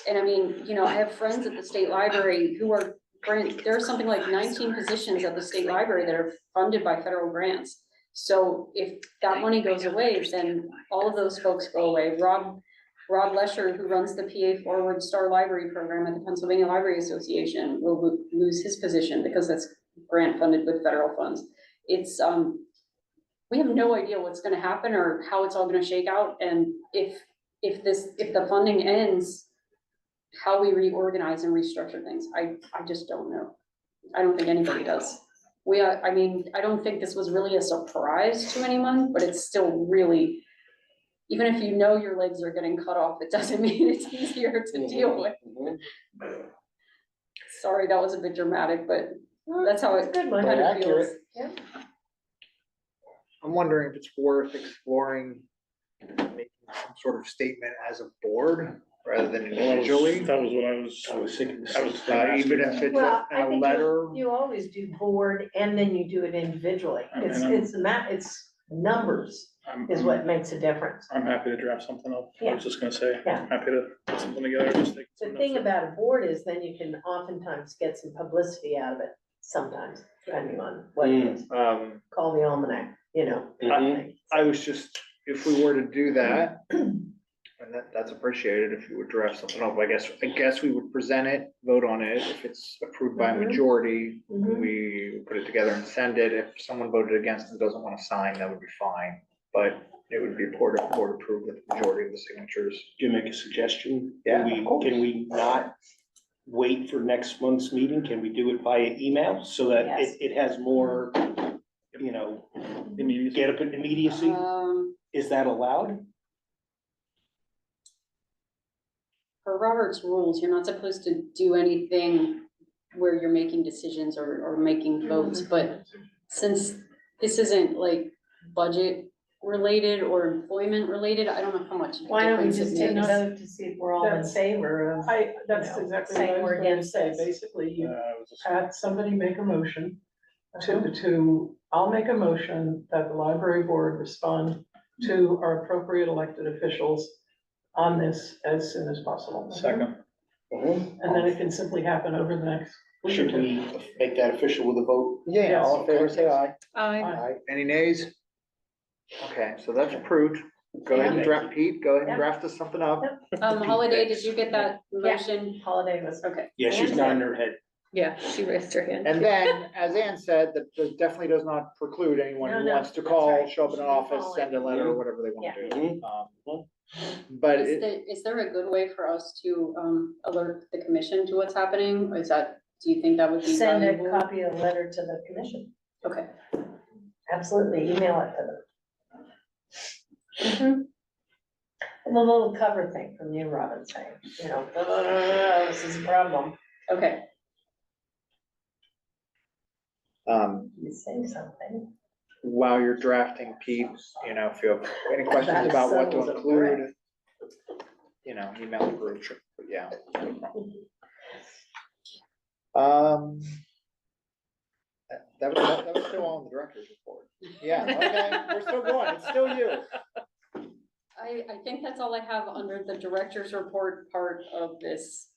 And I mean, you know, I have friends at the state library who are, there are something like 19 positions at the state library that are funded by federal grants. So if that money goes away, then all of those folks go away. Rod Lesher, who runs the PA Forward Star Library Program at the Pennsylvania Library Association, will lose his position because that's grant funded with federal funds. It's, we have no idea what's gonna happen or how it's all gonna shake out, and if the funding ends, how we reorganize and restructure things, I just don't know. I don't think anybody does. I mean, I don't think this was really a surprise to anyone, but it's still really, even if you know your legs are getting cut off, it doesn't mean it's easier to deal with. Sorry, that was a bit dramatic, but that's how it Good one. kind of Accurate. feels. Yeah. I'm wondering if it's worth exploring making some sort of statement as a board rather than individually. That was what I was thinking. Even if it's Well, I a think letter. you always do board and then you do it individually. I mean, It's numbers is what makes a difference. I'm happy to draft something up. I Yeah. was just gonna say, Yeah. happy to put something together, just take. The some thing notes. about a board is then you can oftentimes get some publicity out of it sometimes, depending on what it is. Call the almanac, you know. Mhm. I was just, if we were to do that, and And that's appreciated if you would draft something up. I guess we would present it, vote on it. If it's approved by a Mhm. majority, Mhm. we put it together and send it. If someone voted against and doesn't want to sign, that would be fine. But it would be board approved with the majority of the signatures. Do you make a suggestion? Yeah, Can of course. can we not wait for next month's meeting? Can we do it via email so that Yes. it has more, you know, Immediately. get up in immediacy? Is that allowed? Per Robert's rules, you're not supposed to do anything where you're making decisions or making votes, but since this isn't like budget related or employment related, I don't know how much Why don't we difference just it take a makes. vote to see if we're all in That's- favor of, That's you know, exactly saying what I we're was going to against say. this. Basically, you I was just- had somebody make a motion I'll make a motion that the library board respond to our appropriate elected officials on this as soon as possible. Second. And then it can simply happen over the next week or Should two. we make that official with a vote? Yeah, all in favor, say aye. I, Any nays? Okay, so that's approved. Go ahead and Yeah. draft, Pete, go ahead and Yeah. draft us something up. Holiday, did you get that Yeah. motion? holiday was. Okay. Yeah, she's nodding her head. Yeah, she raised her hand. And then, as Ann said, that definitely does not preclude anyone No, who no, wants to that's call, right. show up in an Should be office, calling. send a letter, or whatever they want to do. But Is there a good way for us to, alert the commission to what's happening? Is that, do you think that would be Send a valuable? copy of the letter to the commission. Okay. Absolutely, email it to them. And a little cover thing from you, Robin, saying, you know, this is a problem. Okay. You say something. while you're drafting, Pete, if you have any questions That about what to settles it, include, email the group, but yeah. That was still on the director's report. Yeah, okay, we're still going, it's still you. I think that's all I have under the director's report part of this,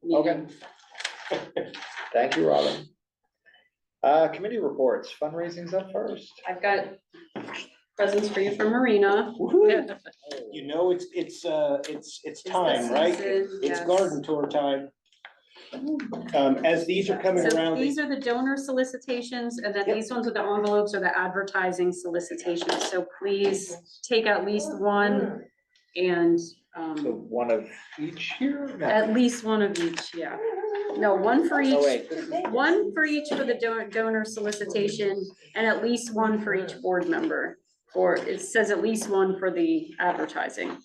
meeting. Thank you, Robin. Committee reports, fundraising's up first. I've got presents for you from Marina. You know, it's time, right? It's Yes. garden tour time. As these are coming So around. these are the donor solicitations, and then Yep. these ones with the envelopes are the advertising solicitations, so please take at least one and, So one of each here? No. at least one of each, yeah. No, one for Oh, each, wait, this is, one for each for the donor solicitation, and at least one for each board member. Or it says at least one for the advertising.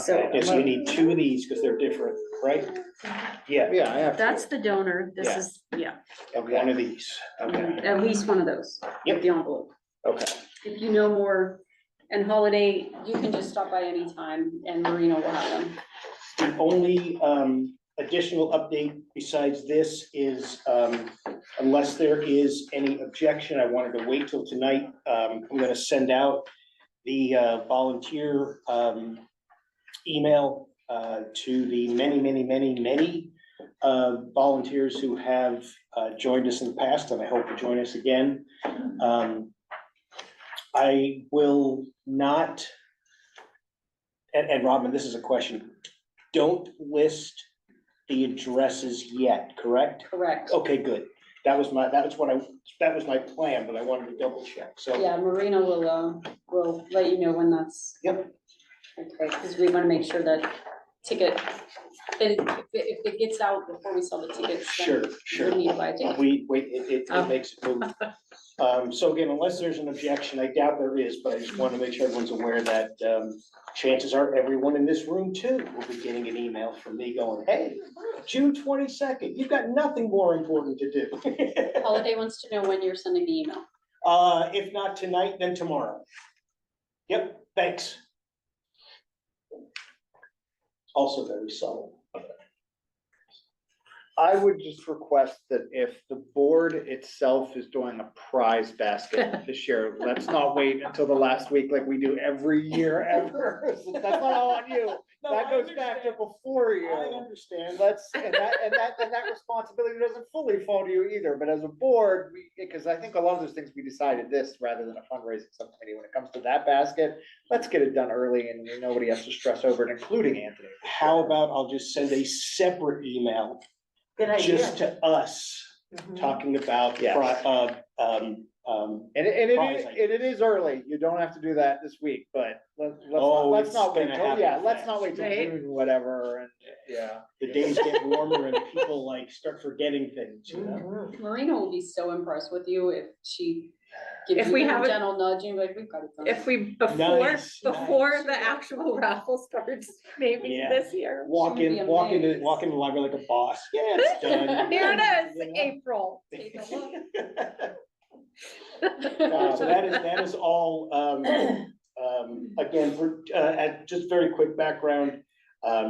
So Okay. Okay, so you need two of these because they're different, right? Yeah, yeah, I have. two. that's the donor, this Yeah. is, yeah, and one of these. Okay, at least one of those, with the envelope. okay. If you know more, and Holiday, you can just stop by anytime and Marina will have them. The only additional update besides this is, unless there is any objection, I wanted to wait till tonight. I'm gonna send out the volunteer email to the many volunteers who have joined us in the past, and I hope to join us again. I will not, and Robin, this is a question, don't list the addresses yet, correct? Correct. Okay, good. That was my plan, but I wanted to double check, so. Yeah, Marina will let you know when that's. Yep. Okay, because we want to make sure that ticket, if it gets out before we sell the tickets. then Sure. we'll need to buy a ticket. It makes it move. So again, unless there's an objection, I doubt there is, but I just want to make sure everyone's aware that, chances are everyone in this room too will be getting an email from me going, hey, June 22nd, you've got nothing more important to do. Holiday wants to know when you're sending the email. If not tonight, then tomorrow. Yep, thanks. Also very subtle. I would just request that if the board itself is doing a prize basket this year, let's not wait until the last week like we do every year ever. So that's not all on you. No, That I goes back to understand. before I you. understand. And that responsibility doesn't fully fall to you either, but as a board, because I think a lot of those things we decided this rather than a fundraising subcommittee, when it comes to that basket, let's get it done early and nobody has to stress over it, including Anthony. How about I'll just send a separate email Good idea. just to us, Mhm. talking about, Yes. And Prize, I it is early, you don't have to do that this week, but Oh, let's it's not wait gonna till, happen yeah, let's not fast. wait till Right. June, whatever, and, yeah. the days get warmer and people like start forgetting things, you know? Mhm. Marina will be so impressed with you if she gives If you we a have a- gentle nudge and you're like, we've got it done. If we, Nice, before nice. the actual raffle starts, maybe Yeah. this year. Walk She would be in, walk into amazed. the library like a boss. Yeah, it's done. There it is, You know? April. Take a look. So that is all, again, for, just very quick background,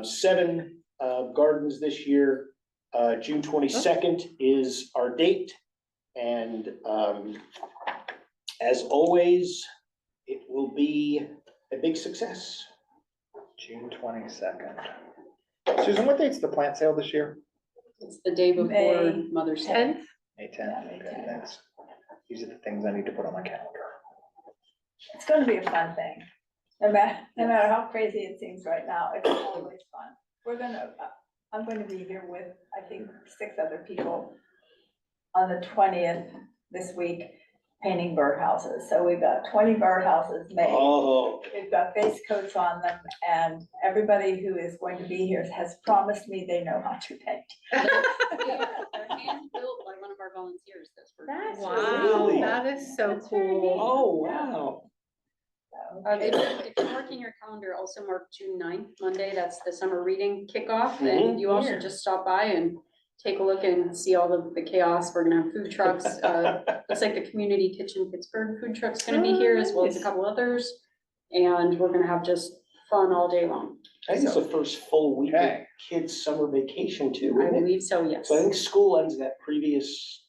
7 gardens this year. June 22nd is our date, and, as always, it will be a big success. June 22nd. Susan, what date's the plant sale this year? It's the day before May Mother's Day. 10th, May 10th, okay, thanks. These are the things I need to put on my calendar. It's gonna be a fun thing. No matter how crazy it seems right now, it's always fun. I'm gonna be here with, I think, 6 other people on the 20th this week, painting birdhouses. So we've got 20 birdhouses made. Oh, We've got base coats on them, and everybody who is going to be here has promised me they know how to paint. They're hand built by one of our volunteers this first. That's wow, Really? that is so That's very neat. cool. oh, wow. If you're marking your calendar, also mark June 9th, Monday, that's the summer reading kickoff, Mhm. and you also Yeah. just stop by and take a look and see all of the chaos. We're gonna have food trucks, looks like the Community Kitchen Pittsburgh food truck's gonna be here, as well as a couple others. And we're gonna have just fun all day long. I think it's the first full week of Okay. kids' summer vacation too, I isn't it? believe so, yes. So I think school ends that previous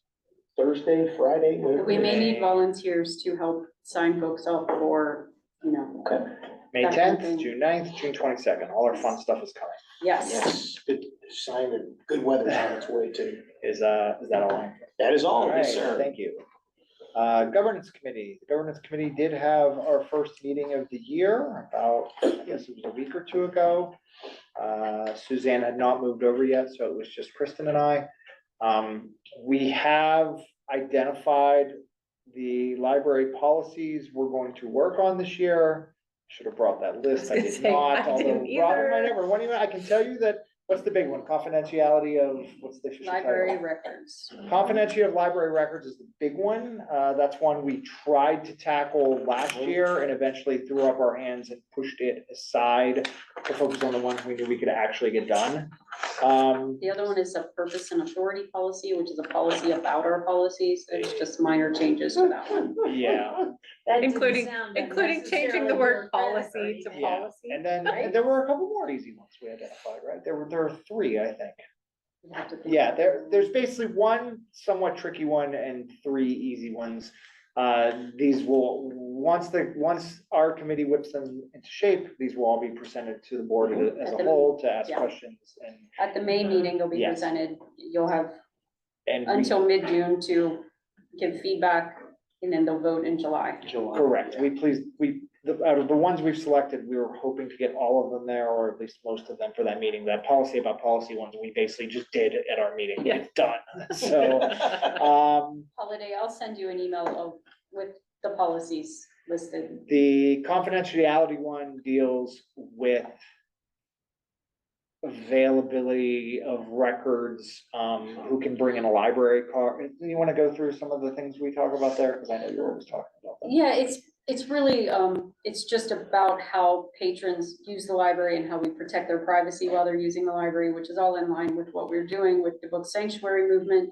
Thursday, Friday. whatever We it may is. need volunteers to help sign folks up or, you know, Okay. May That kind of 10th, thing. June 9th, June 22nd, all our fun stuff is coming. yes. Yes, good sign that good weather's on its way too. Is that all? That is all, All right, yes, sir. thank you. Governance Committee, the Governance Committee did have our first meeting of the year about, I guess it was a week or two ago. Suzanne had not moved over yet, so it was just Kristen and I. We have identified the library policies we're going to work on this year. Should have brought that list, I I was did gonna say, not, I although didn't Robin might either. ever, what do you, I can tell you that, what's the big one, confidentiality of, what's the official title? Library records. Confidentiality of library records is the big one. That's one we tried to tackle last year and eventually threw up our hands and pushed it aside to focus on the ones we knew we could actually get done. The other one is a purpose and authority policy, which is a policy about our policies. There's just minor changes to that one. Yeah, That didn't Including sound changing the word unnecessarily policy to bureaucratic. yeah. policy. And then Right? there were a couple more easy ones we identified, right? There were 3, I think. We have to think Yeah, about there's basically one somewhat tricky one and 3 easy ones. These will, once our committee whips them into shape, these will all be presented to the board as a whole to ask Yeah. questions At the May meeting, they'll be Yes. presented. You'll have and. we- until mid-June to give feedback, and then they'll vote in July. Correct. Out of the ones we've selected, we were hoping to get all of them there, or at least most of them for that meeting. That policy about policy ones, we basically just did at our meeting. Yeah. It's done. So, Holiday, I'll send you an email with the policies listed. the confidentiality one deals with availability of records, who can bring in a library card. You want to go through some of the things we talk about there? Because I know you're always talking about them. Yeah, it's really, it's just about how patrons use the library and how we protect their privacy while they're using the library, which is all in line with what we're doing with the book sanctuary movement.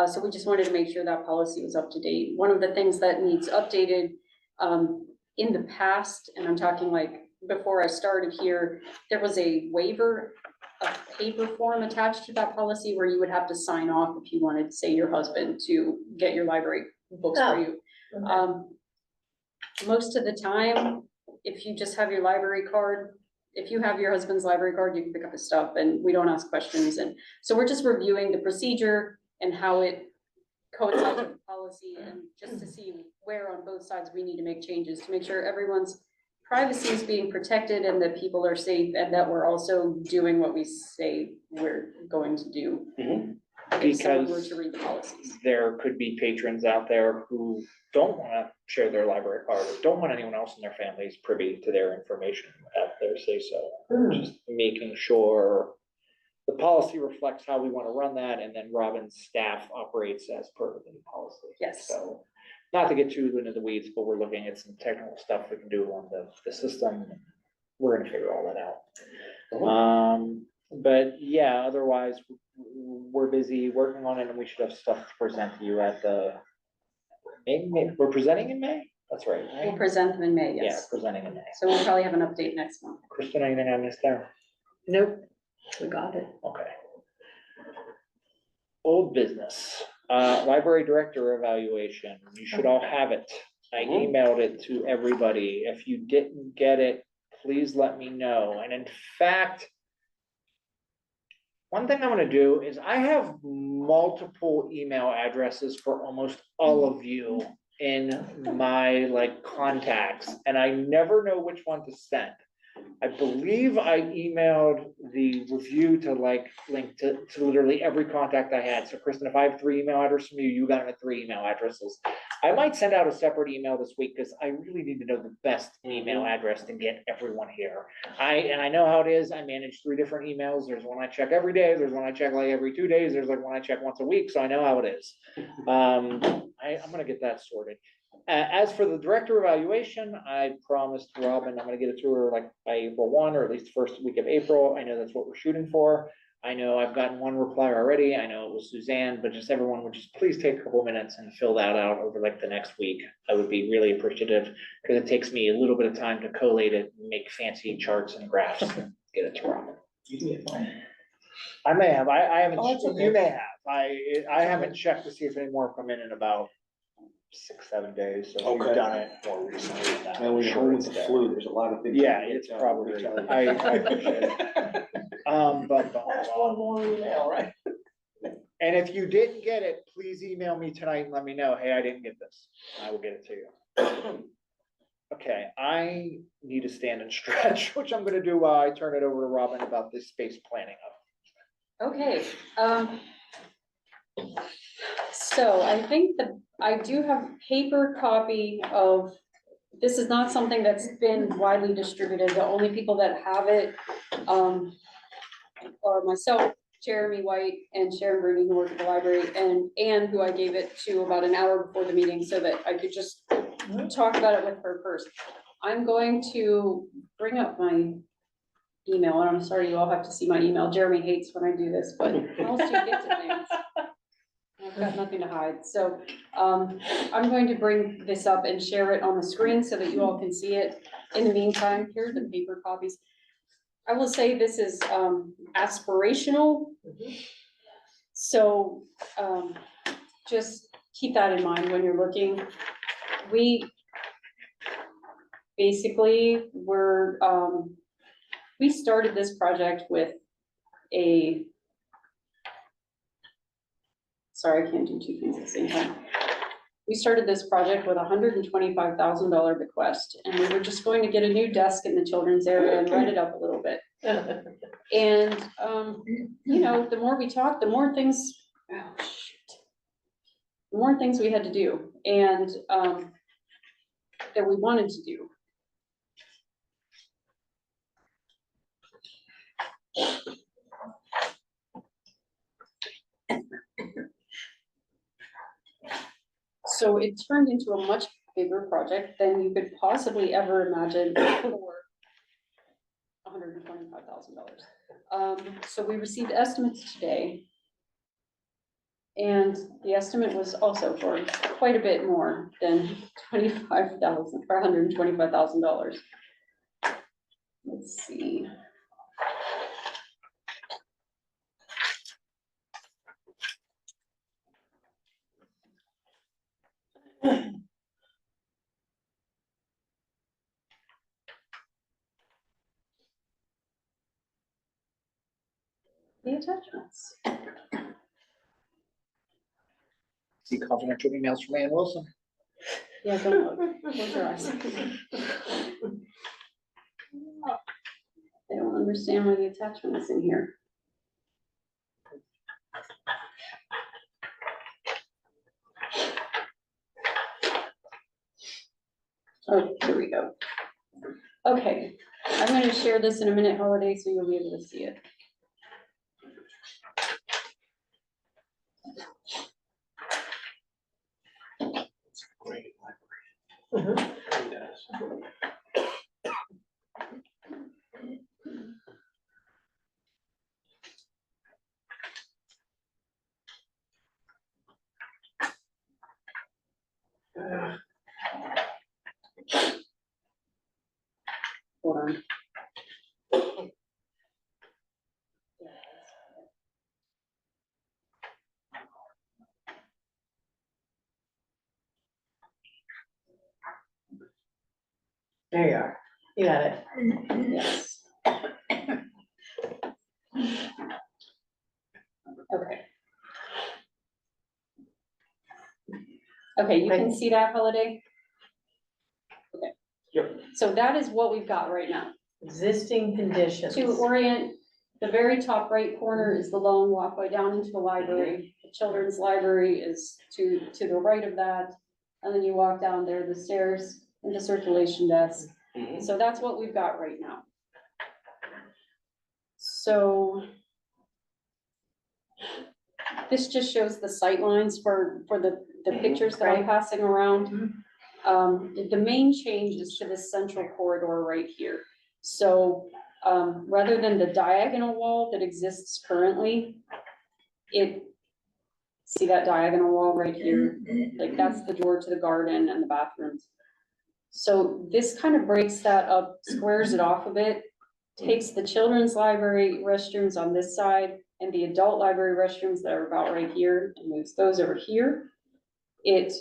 So we just wanted to make sure that policy was up to date. One of the things that needs updated, in the past, and I'm talking like before I started here, there was a waiver a paper form attached to that policy where you would have to sign off if you wanted, say, your husband to get your library books for you. Most of the time, if you just have your library card, if you have your husband's library card, you can pick up his stuff and we don't ask questions. And so we're just reviewing the procedure and how it coincides with the policy and just to see where on both sides we need to make changes to make sure everyone's privacy is being protected and that people are safe and that we're also doing what we say we're going to do. If someone were Because to read the policies. there could be patrons out there who don't wanna share their library card, or don't want anyone else in their families privy to their information at their say-so. Just making sure the policy reflects how we wanna run that, and then Robin's staff operates as per the policy. Yes. So, not to get too into the weeds, but we're looking at some technical stuff we can do on the system. We're gonna figure all that out. But yeah, otherwise, we're busy working on it, and we should have stuff to present to you at the we're presenting in May? That's right, We'll right? present them in May, Yeah, yes. presenting in May. So we'll probably have an update next month. Kristen, anything I missed there? Nope, we got it. Okay. Old business, library director evaluation, you should all have it. I emailed it to everybody. If you didn't get it, please let me know. And in fact, one thing I'm gonna do is I have multiple email addresses for almost all of you in my like contacts, and I never know which one to send. I believe I emailed the review to like link to literally every contact I had. So Kristen, if I have 3 email addresses from you, you got them at 3 email addresses. I might send out a separate email this week because I really need to know the best email address to get everyone here. I know how it is. I manage 3 different emails. There's one I check every day. There's one I check like every 2 days. There's like one I check once a week. So I know how it is. I'm gonna get that sorted. As for the director evaluation, I promised Robin I'm gonna get it to her like by April 1, or at least the first week of April. I know that's what we're shooting for. I know I've gotten one reply already. I know it was Suzanne, but just everyone would just please take a couple minutes and fill that out over like the next week. I would be really appreciative because it takes me a little bit of time to collate it, and make fancy charts and graphs and get it to Robin. I may have, I haven't, Oh, that's okay. you may have. I haven't checked to see if any more come in about 6-7 days, so if Okay. you've done it more recently than that. And when I'm you're sure home it's with the there. flu, there's a lot of things. Yeah, it's probably, I appreciate it. But. That's one more email, right? And if you didn't get it, please email me tonight and let me know, hey, I didn't get this. I will get it to you. Okay, I need to stand and stretch, which I'm gonna do while I turn it over to Robin about this space planning. Okay, so I think that I do have paper copy of, this is not something that's been widely distributed. The only people that have it, are myself, Jeremy White, and Sharon Bruni, who work at the library, and Anne, who I gave it to about an hour before the meeting so that I could just talk about it with her first. I'm going to bring up my email, and I'm sorry you all have to see my email. Jeremy hates when I do this, but how else do you get to things? I've got nothing to hide, so I'm going to bring this up and share it on the screen so that you all can see it. In the meantime, here are the paper copies. I will say this is aspirational. So just keep that in mind when you're looking. We basically were, we started this project with a, sorry, I can't do 2 things at the same time. We started this project with $125,000 bequest, and we were just going to get a new desk in the children's area and write it up a little bit. And, you know, the more we talked, the more things, oh, shoot. The more things we had to do and, that we wanted to do. So it turned into a much bigger project than you could possibly ever imagine for $125,000. So we received estimates today. And the estimate was also for quite a bit more than $25,000 or $125,000. Let's see. the attachments. See confidential emails from Ann Wilson. Yeah, don't look, close your eyes. I don't understand why the attachment is in here. Oh, here we go. Okay, I'm gonna share this in a minute, Holiday, so you'll be able to see it. Great library. It does. Hold on. There you are. You got it. Yes. Okay. Okay, you can see that, Holiday? Okay. Yep. So that is what we've got right now. Existing conditions. To orient, the very top right corner is the long walkway down into the library. The children's library is to the right of that. And then you walk down there, the stairs and the circulation desk. Mhm. So that's what we've got right now. So this just shows the sight lines for the pictures that I'm Right. passing around. The main change is to this central corridor right here. So, rather than the diagonal wall that exists currently, see that diagonal wall right here? Like that's the door to the garden and the bathrooms. So this kind of breaks that up, squares it off a bit, takes the children's library restrooms on this side and the adult library restrooms that are about right here and moves those over here. It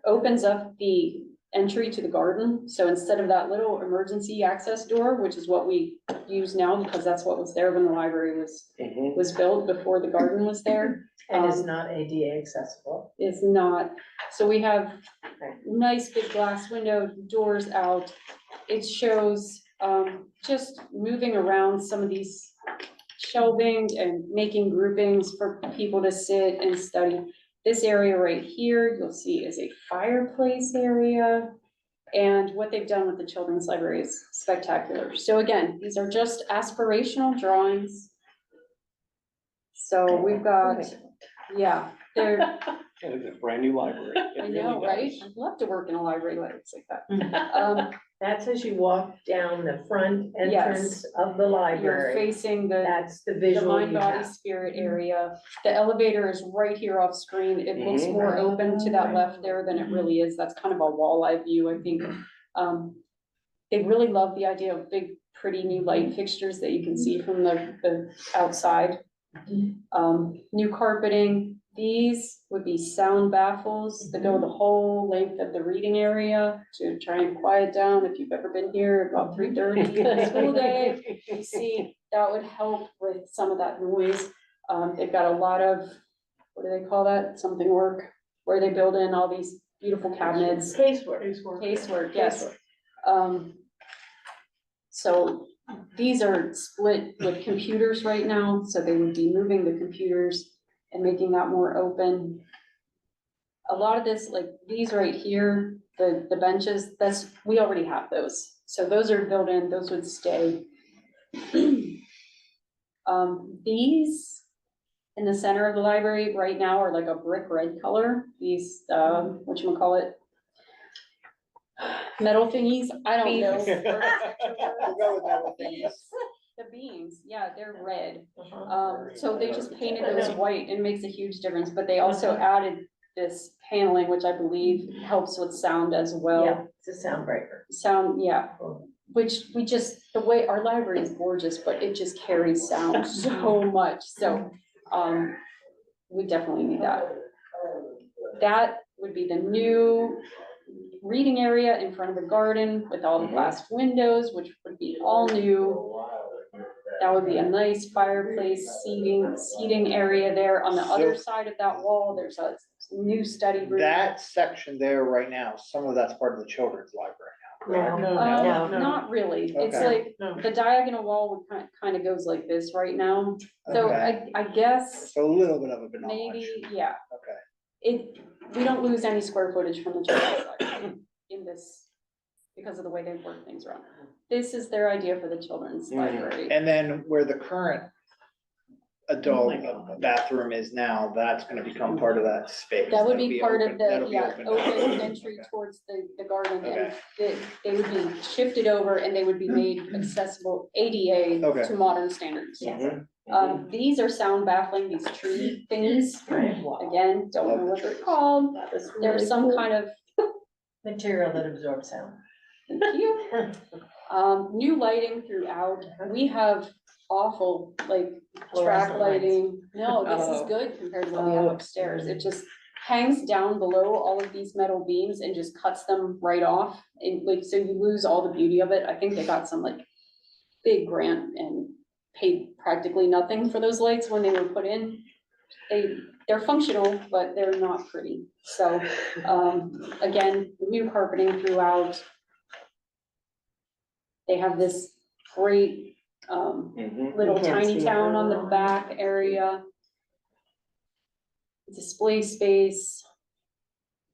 opens up the entry to the garden. So instead of that little emergency access door, which is what we use now because that's what was there when the library was built before the garden was there. And is not ADA accessible. Is not. So we have nice big glass window, doors out. It shows just moving around some of these shelving and making groupings for people to sit and study. This area right here, you'll see is a fireplace area. And what they've done with the children's library is spectacular. So again, these are just aspirational drawings. So we've got, yeah, they're, It's a brand new library. It I really know, right? does. I'd love to work in a library like that. That's as you walk down the front Yes. entrance of the You're library. facing the That's the the visual mind, you body, have. spirit area. The elevator is right here off screen. It looks Mhm. more open to that left there than it really is. That's kind of a wall-eye view, I think. They really love the idea of big, pretty new light fixtures that you can see from the outside. New carpeting. These would be sound baffles that go the whole length of the reading area to try and quiet down. If you've ever been here about 3:30 on a school day, you see, that would help with some of that noise. They've got a lot of, what do they call that? Something work, where they build in all these beautiful cabinets. Casework. Casework, yes. So these are split with computers right now, so they would be moving the computers and making that more open. A lot of this, like these right here, the benches, we already have those. So those are built in, those would stay. These in the center of the library right now are like a brick red color. These, whatchamacallit? Metal thingies, I don't know. We'll go with metal thingies. The beams, yeah, they're red. So they just painted those white and makes a huge difference, but they also added this paneling, which I believe helps with sound as well. Yeah, it's a sound breaker. Sound, yeah, which we just, the way our library is gorgeous, but it just carries sound so much, so, we definitely need that. That would be the new reading area in front of the garden with all the glass windows, which would be all new. That would be a nice fireplace seating area there. On the other side of that wall, there's a new study room. That section there right now, some of that's part of the children's library now. No, No. Not really. It's Okay. like, No. the diagonal wall would kind of goes like this right now. So Okay. I guess So a little bit of a notch. maybe, yeah, Okay. we don't lose any square footage from the children's library in this, because of the way they work things around. This is their idea for the children's library. And then where the current adult bathroom is now, that's gonna become part of that space. That would That'll be part of open- the, that'll be yeah, opened open up. entry Okay. towards the garden, and Okay. they would be shifted over and they would be made accessible ADA Okay. to modern standards. Mhm. These are sound baffling, these tree things, again, don't know what they're called, there's some kind of, Material that absorbs sound. thank you. New lighting throughout, we have awful, like, track Fluorescent lights. lighting. No, this is Oh. good compared to what we have upstairs, it just hangs down below all of these metal beams and just cuts them right off, and like, so you lose all the beauty of it. I think they got some like big grant and paid practically nothing for those lights when they were put in. They're functional, but they're not pretty, so, again, new carpeting throughout. They have this great, Mhm. little You can't tiny see it town very on the well. back area. Display space.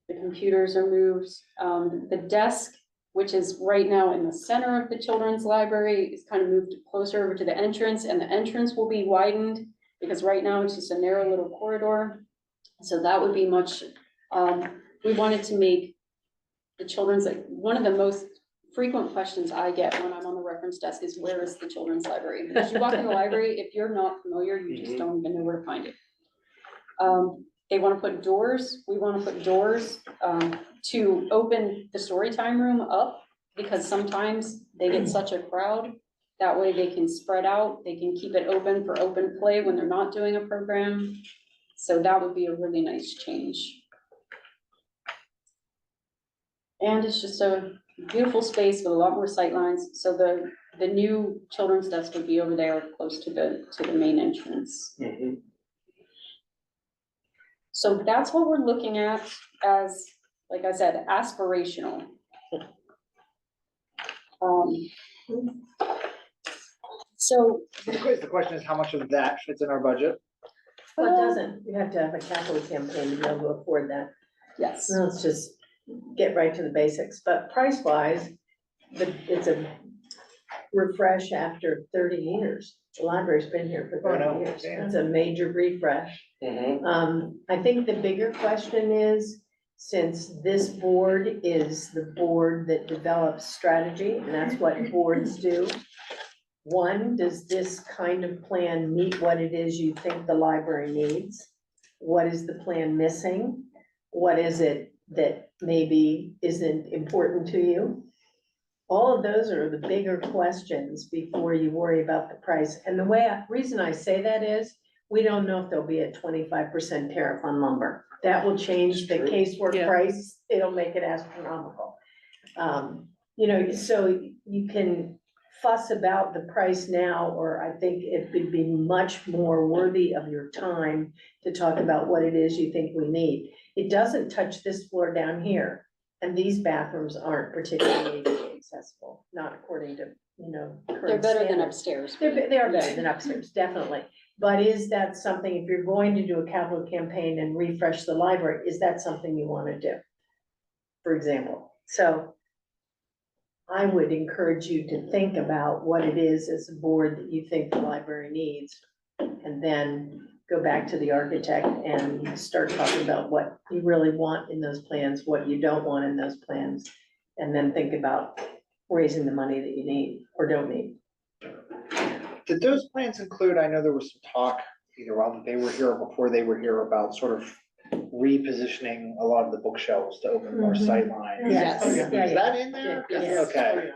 The computers are moved. The desk, which is right now in the center of the children's library, is kind of moved closer over to the entrance, and the entrance will be widened, because right now it's just a narrow little corridor. So that would be much, we wanted to make the children's, like, one of the most frequent questions I get when I'm on the reference desk is, where is the children's library? Because you walk in the library, if you're not familiar, you just don't even know where to find it. They wanna put doors, we wanna put doors, to open the story time room up, because sometimes they get such a crowd. That way they can spread out, they can keep it open for open play when they're not doing a program. So that would be a really nice change. And it's just a beautiful space with a lot more sightlines, so the new children's desk would be over there close to the main entrance. Mhm. So that's what we're looking at as, like I said, aspirational. So, The question is, how much of that fits in our budget? Well, it doesn't, you have to have a capital campaign to be able to afford that. yes, So let's just get right to the basics, but price wise, it's a refresh after 30 years. The library's been here for I know, 30 years. yeah. It's a major refresh. Mhm. I think the bigger question is, since this board is the board that develops strategy, and that's what boards do. One, does this kind of plan meet what it is you think the library needs? What is the plan missing? What is it that maybe isn't important to you? All of those are the bigger questions before you worry about the price. And reason I say that is, we don't know if there'll be a 25% tariff on lumber. That will change the casework Yeah. price, it'll make it astronomical. You know, so you can fuss about the price now, or I think it would be much more worthy of your time to talk about what it is you think we need. It doesn't touch this floor down here, and these bathrooms aren't particularly ADA accessible, not according to, you know, they're current better than standards. upstairs. They are better than upstairs, definitely. But is that something, if you're going to do a capital campaign and refresh the library, is that something you wanna do? For example, so I would encourage you to think about what it is as a board that you think the library needs. And then go back to the architect and start talking about what you really want in those plans, what you don't want in those plans. And then think about raising the money that you need or don't need. Did those plans include, I know there was some talk, either while that they were here or before they were here, about sort of repositioning a lot of the bookshelves to open more Mhm. sightlines? Yes. Is Yeah, yeah. that in there? Yes. Okay.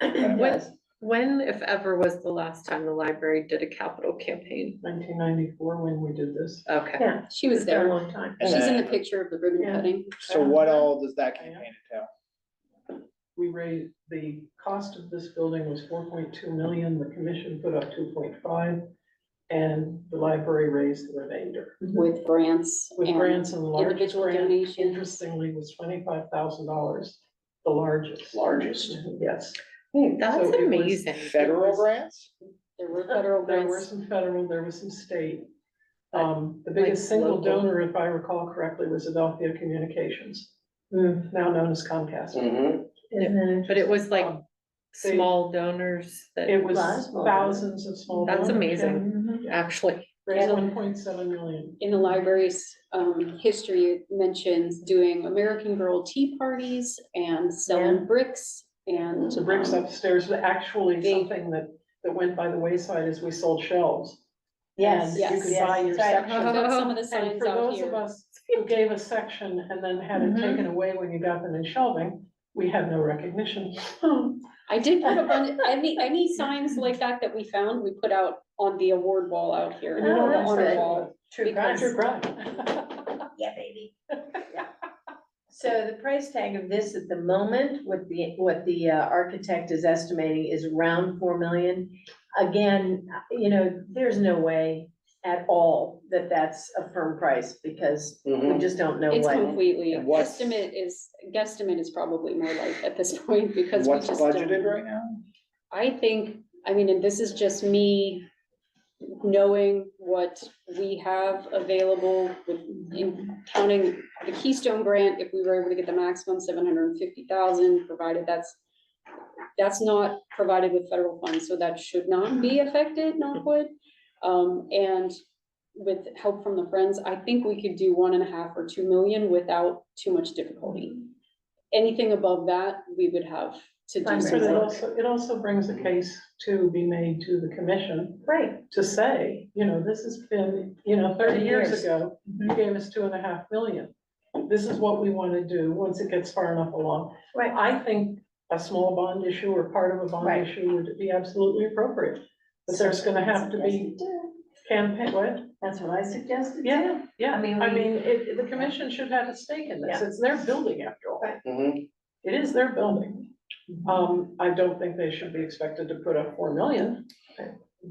It does. When, if ever, was the last time the library did a capital campaign? 1994 when we did this. Okay. Yeah, She was it's been a there, long time. And she's in the then- picture of the ribbon Yeah. cutting. So what all does that campaign entail? we raised, the cost of this building was 4.2 million, the commission put up 2.5. And the library raised the remainder. With grants With and grants, and the largest individual grant, donations. interestingly, was $25,000, the largest. Largest. Yes. That's So it was amazing. Federal grants? There were federal There were grants. some federal, there was some state. The biggest Like single local. donor, if I recall correctly, was Adelphia Communications, now known as Comcast. But it was like They- small donors that, It was Lot of small thousands of small donors. that's amazing, yeah. actually. Raised Yeah. 1.7 million. In the library's history, it mentions doing American Girl tea parties and selling bricks and. The bricks upstairs were actually They- something that went by the wayside as we sold shelves. Yes, And yes, you could yes, buy your that's right. section. Took some of the And signs for out those of here. us who gave a section and then had it taken away when you got them in shelving, we had no recognition. I did put a bunch, any signs like that we found, we put out on the award wall out here. And you know Oh, what that's I'm on a good. wall. True Because- crime. True crime. Yeah, baby. So the price tag of this at the moment, what the architect is estimating is around 4 million. Again, there's no way at all that that's a firm price, because we just don't know It's what. completely, And what's- guesstimate is probably more like at this point, because we What's just don't. budgeted right now? I think, I mean, and this is just me knowing what we have available with, in counting the Keystone grant, if we were able to get the maximum 750,000, provided that's not provided with federal funds, so that should not be affected, knock wood. And with help from the Friends, I think we could do 1.5 or 2 million without too much difficulty. Anything above that, we would have to do Fundraising. But some work. it also brings a case to be made to the commission Right. to say, this has been, 30 years ago, you gave us 2.5 million. This is what we want to do once it gets far enough along. Right. I think a small bond issue or part of a bond Right. issue would be absolutely appropriate. But there's gonna have to be campaign, what? That's what I suggested. Yeah, yeah, I mean, the commission should have a stake in this, Yeah. it's their building after all. Right. It is their building. I don't think they should be expected to put up 4 million.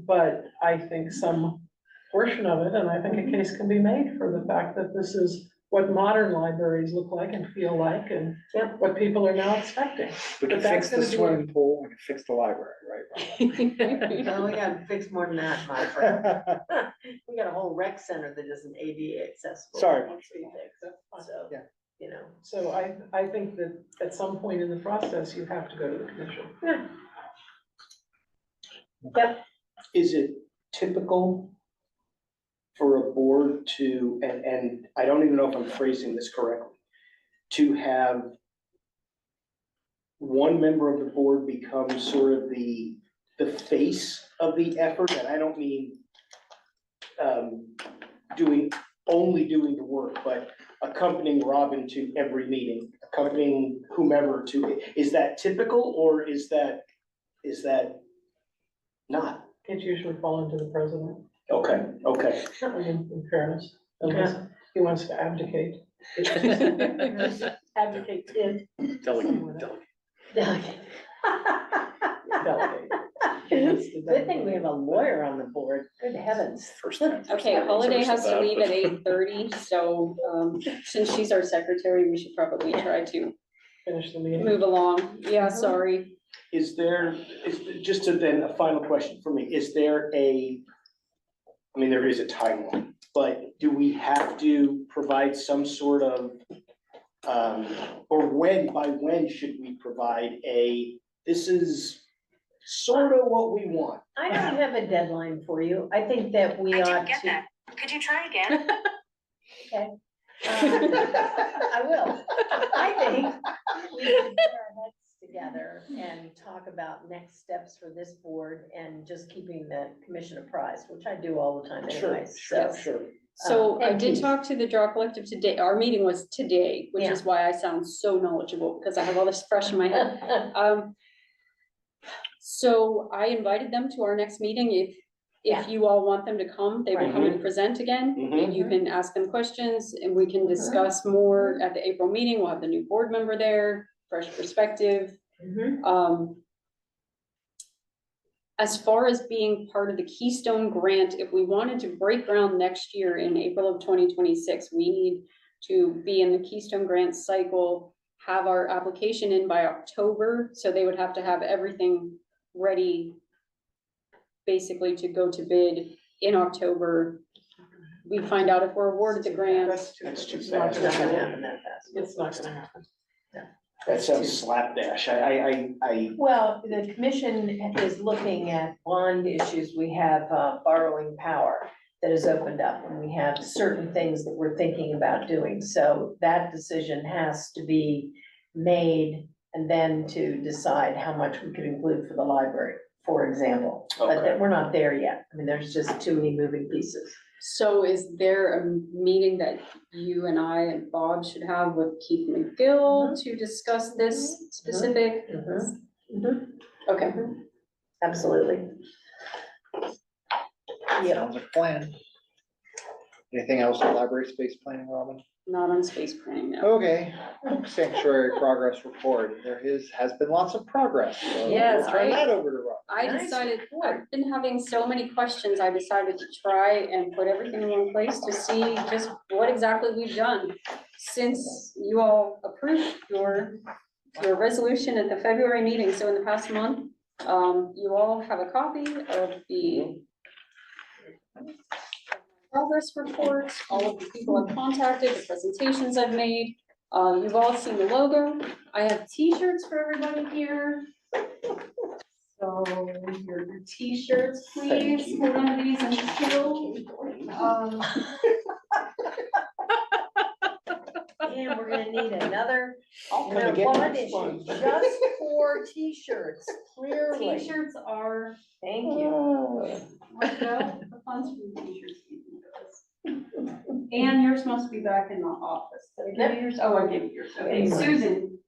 But I think some portion of it, and I think a case can be made for the fact that this is what modern libraries look like and feel like, and Yep. what people are now expecting. We can But that's fix the gonna be- swimming pool, we can fix the library, right? Well, we gotta fix more than that, my friend. We got a whole rec center that isn't ADA accessible. Sorry. Needs to be fixed. So, Yeah. So I think that at some point in the process, you have to go to the commission. Is it typical for a board to, and I don't even know if I'm phrasing this correctly, to have one member of the board become sort of the face of the effort? And I don't mean only doing the work, but accompanying Robin to every meeting, accompanying whomever to, is that typical, or is that not? It's usually fallen to the president, Okay, in fairness, unless he wants to abdicate. Abdicate it. Delegate. Delegate. Good thing we have a lawyer on the board, good heavens. First time. Okay, Holiday has to leave at 8:30, so, since she's our secretary, we should probably try to Finish the meeting. move along. Yeah, sorry. is just to then, a final question for me, there is a timeline, but do we have to provide some sort of, or by when should we provide this is sort of what we want? I don't have a deadline for you. I think that we ought to. Could you try again? I will. I think we should put our heads together and talk about next steps for this board and just keeping the commission apprised, which I do all the time anyway, so. Sure. So I and did Keith. talk to the Draw Collective today. Our meeting was today, which is why I sound so knowledgeable, because I have all this fresh in my head. So I invited them to our next meeting. If you all want them to come, they will come and present again. Mhm. And you can ask them questions and we can discuss more at the April meeting. We'll have the new board member there, fresh perspective. As far as being part of the Keystone Grant, if we wanted to break ground next year in April of 2026, we need to be in the Keystone Grant cycle, have our application in by October, so they would have to have everything ready basically to go to bid in October. We find out if we're awarded the grant. That's too It's not fast. gonna happen that fast. It's not gonna happen. That sounds slapdash. Well, the commission is looking at bond issues. We have borrowing power that has opened up, and we have certain things that we're thinking about doing. So that decision has to be made, and then to decide how much we could include for the library, for example. But Okay. we're not there yet. I mean, there's just too many moving pieces. So is there a meeting that you and I and Bob should have with Keith McGill to discuss this specific? Okay. Absolutely. Yeah. Sounds like a plan. Anything else on library space planning, Robin? Not on space planning now. Okay, sanctuary progress report. Has been lots of progress. So Yes, we'll turn I- that over to Robin. I Nice decided, report. I've been having so many questions, I decided to try and put everything in one place to see just what exactly we've done. Since you all approved your resolution at the February meeting, so in the past month, you all have a copy of the progress reports, all of the people I've contacted, the presentations I've made. You've all seen the logo. I have t-shirts for everybody here. So your t-shirts, Thank please, you. hold on to these and chill. And we're gonna need another I'll come and get bond my issue sponge. just for t-shirts, clearly. T-shirts are, Thank you. what about the funds from the t-shirts? And you're supposed to be back in the office. Did I give you yours? Oh, I gave you yours. Okay, Yes. Susan,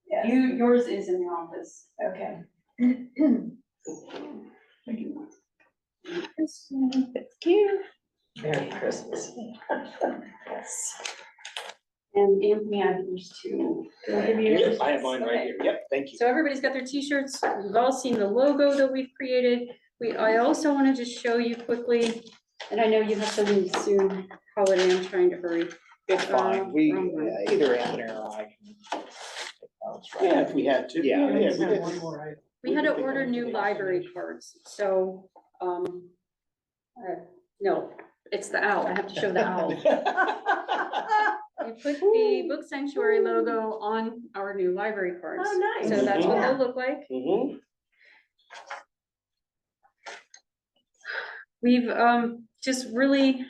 yours is in the office. Okay. Merry Christmas. And Anthony, I have yours too. Do I give you yours? I have mine right here. Yep, thank you. So everybody's got their t-shirts. You've all seen the logo that we've created. I also wanted to show you quickly, and I know you have to leave soon, Holiday, I'm trying to hurry. It's fine. wrong one. Either Anthony or I can. Yeah, if we had to. Yeah. we Just have did. one more item. We had to order new library cards, so, no, it's the owl. I have to show the owl. You put the Book Sanctuary logo on our new library cards. Oh, nice. So that's what Yeah. they'll look like. Mhm. We've just really.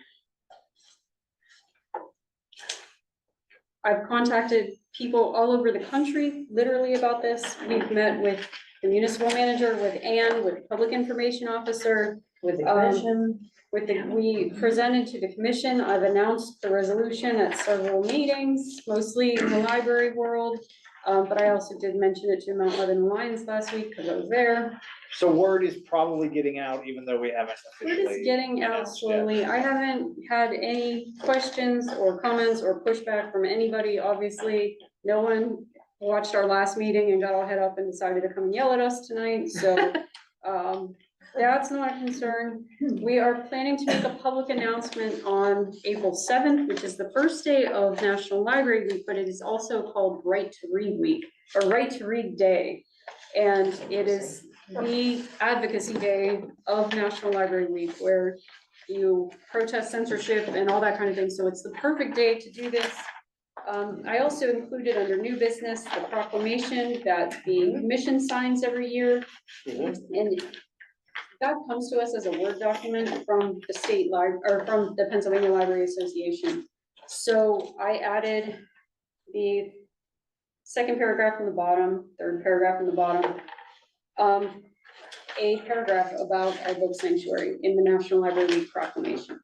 I've contacted people all over the country, literally about this. We've met with the municipal manager, with Ann, with the public information officer. With the Um, commission. We presented to the commission. I've announced the resolution at several meetings, mostly in the library world. But I also did mention it to Mount Lebanon Lions last week because I was there. So word is probably getting out, even though we haven't We're officially. just getting out announced yet. slowly. I haven't had any questions or comments or pushback from anybody. Obviously, no one watched our last meeting and got all head up and decided to come and yell at us tonight, so, that's not a concern. We are planning to make a public announcement on April 7th, which is the first day of National Library Week, but it is also called Right to Read Week, or Right to Read Day. And it is the advocacy day of National Library Week, where you protest censorship and all that kind of thing, so it's the perfect day to do this. I also included under new business, the proclamation that the commission signs every year. Mhm. And that comes to us as a Word document from the state library, or from the Pennsylvania Library Association. So I added the second paragraph from the bottom, third paragraph from the bottom, a paragraph about our book sanctuary in the National Library Week proclamation.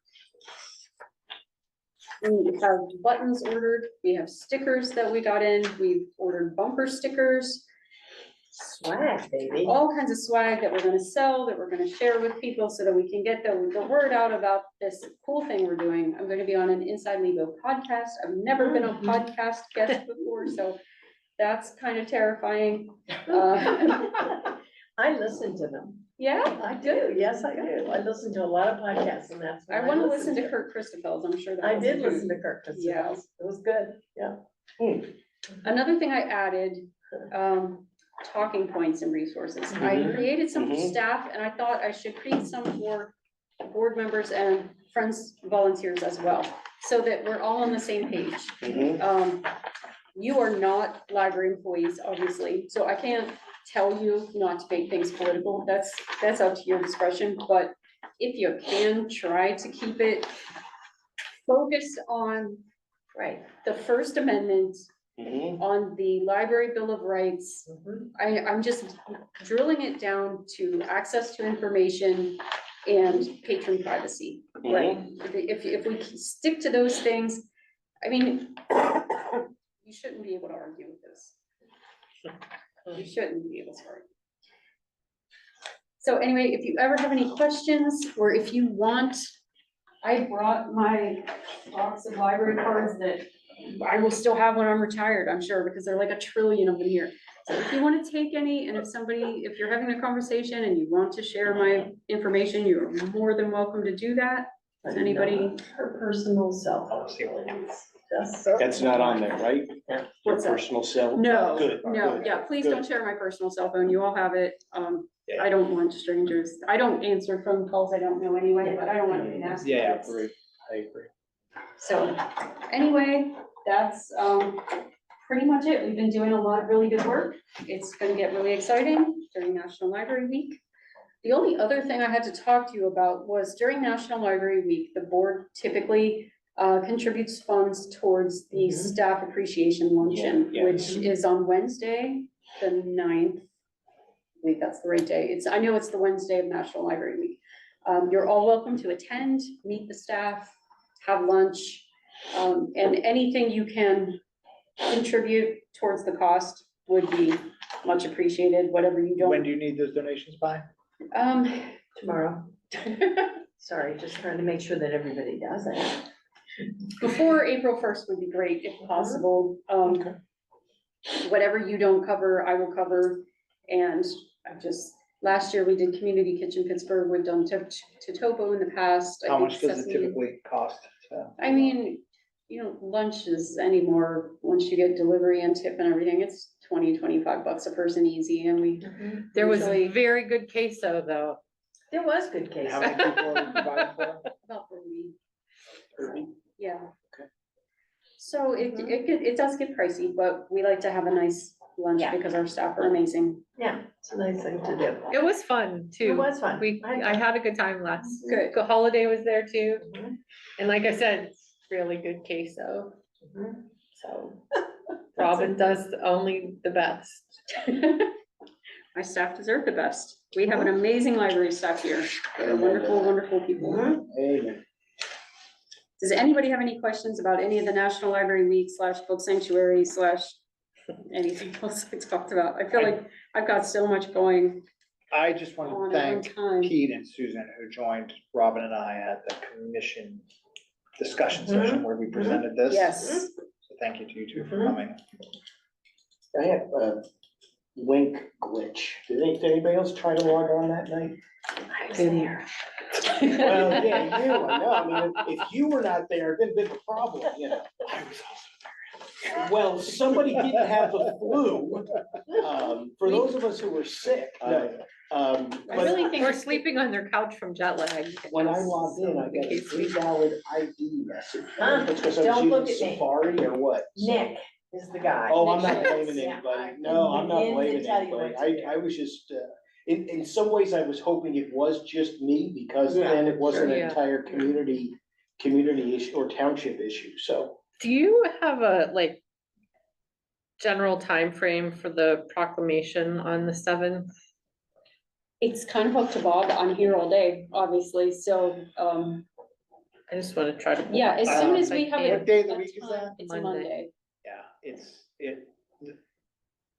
We have buttons ordered, we have stickers that we got in, we've ordered bumper stickers, Swag, baby. all kinds of swag that we're gonna sell, that we're gonna share with people so that we can get the word out about this cool thing we're doing. I'm gonna be on an Inside Lebo podcast. I've never been a podcast guest before, so that's kind of terrifying. Uh, I listen to them. Yeah, I do, yes, I do. I listen to a lot of podcasts and that's. I what want to listen to Kurt Christopher's, I'm sure that. I was did a hoot. listen to Kirk, Yeah. it was good, yeah. Another thing I added, talking points and resources. I Mhm. created some for Mhm. staff and I thought I should create some for board members and friends, volunteers as well, so that we're all on the same page. Mhm. You are not library employees, obviously, so I can't tell you not to make things political. That's up to your discretion, but if you can, try to keep it focused on, right, the First Amendment, Mhm. on the Library Bill of Rights. I'm just drilling it down to access to information and patron privacy, right? If we stick to those things, I mean, you shouldn't be able to argue with this. You shouldn't be able to argue. So anyway, if you ever have any questions, or if you want, I brought my box of library cards that I will still have when I'm retired, I'm sure, because there are like 1 trillion of them here. So if you want to take any, and if you're having a conversation and you want to share my information, you're more than welcome to do that. Does anybody? Her personal cell phone. That's not on there, right? Your What's that? personal cell? No, Good, no, good, yeah, please good. don't share my personal cell phone. You all have it. Yeah. I don't want strangers. I don't answer phone calls I don't know anyway, but I don't want to be nasty. Yeah, I agree. I agree. So anyway, that's pretty much it. We've been doing a lot of really good work. It's gonna get really exciting during National Library Week. The only other thing I had to talk to you about was during National Library Week, the board typically contributes funds towards the staff appreciation luncheon, Yeah, yeah. which is on Wednesday, the 9th. I believe that's the right day. I know it's the Wednesday of National Library Week. You're all welcome to attend, meet the staff, have lunch, and anything you can contribute towards the cost would be much appreciated, whatever you When don't. do you need those donations by? Tomorrow. Sorry, just trying to make sure that everybody does it. Before April 1st would be great if possible. Whatever you don't cover, I will cover. And last year we did Community Kitchen Pittsburgh, we've done Totopo in the past. I How think much does it Sesame- typically cost? I mean, lunches anymore, once you get delivery and tip and everything, it's $20-25 a person easy, and we There was usually- very good queso though. There was good case. How many people are you providing for? about 30. 30? Yeah. Okay. So it does get pricey, but we like to have a nice lunch Yeah. because our staff are amazing. Yeah, it's a nice thing to do. It was fun too. It was fun. I had a good time last. Good. The holiday was there too. Mhm. And like I said, it's really good queso. Mhm. So Robin does only the best. My staff deserve the best. We have an amazing library staff here. They're wonderful, wonderful people. Amen. Does anybody have any questions about any of the National Library Week / Book Sanctuary / anything else I talked about? I feel like I've got so much going I just want on to at one thank time. Pete and Susan who joined Robin and I at the commission discussion session where we presented this. Yes. So thank you to you two for coming. I have a link glitch. Did anybody else try to log on that night? I was there. Well, yeah, you, I know. I mean, if you were not there, it'd been a bit of a problem, you know. I was also Well, somebody didn't have the flu. For those of us who were sick. I But really think Or sleeping on their couch from jet lag. when I logged in, I got an invalid ID message. It's because I was Don't look using at me. Safari or what? Nick is the guy. Oh, I'm Nick not Schultz. blaming Yeah, anybody. I No, I'm not begin to blaming tell you anybody. what to do. I was just, in some ways, I was hoping it was just me because Yeah, then it wasn't sure, an yeah. entire community issue or township issue, so. Do you have a general time frame for the proclamation on the 7th? it's kind of up to Bob. I'm here all day, obviously, so, I just want to try to. yeah, as soon as we have it. What day of the week is that? It's a Monday. Monday. Yeah,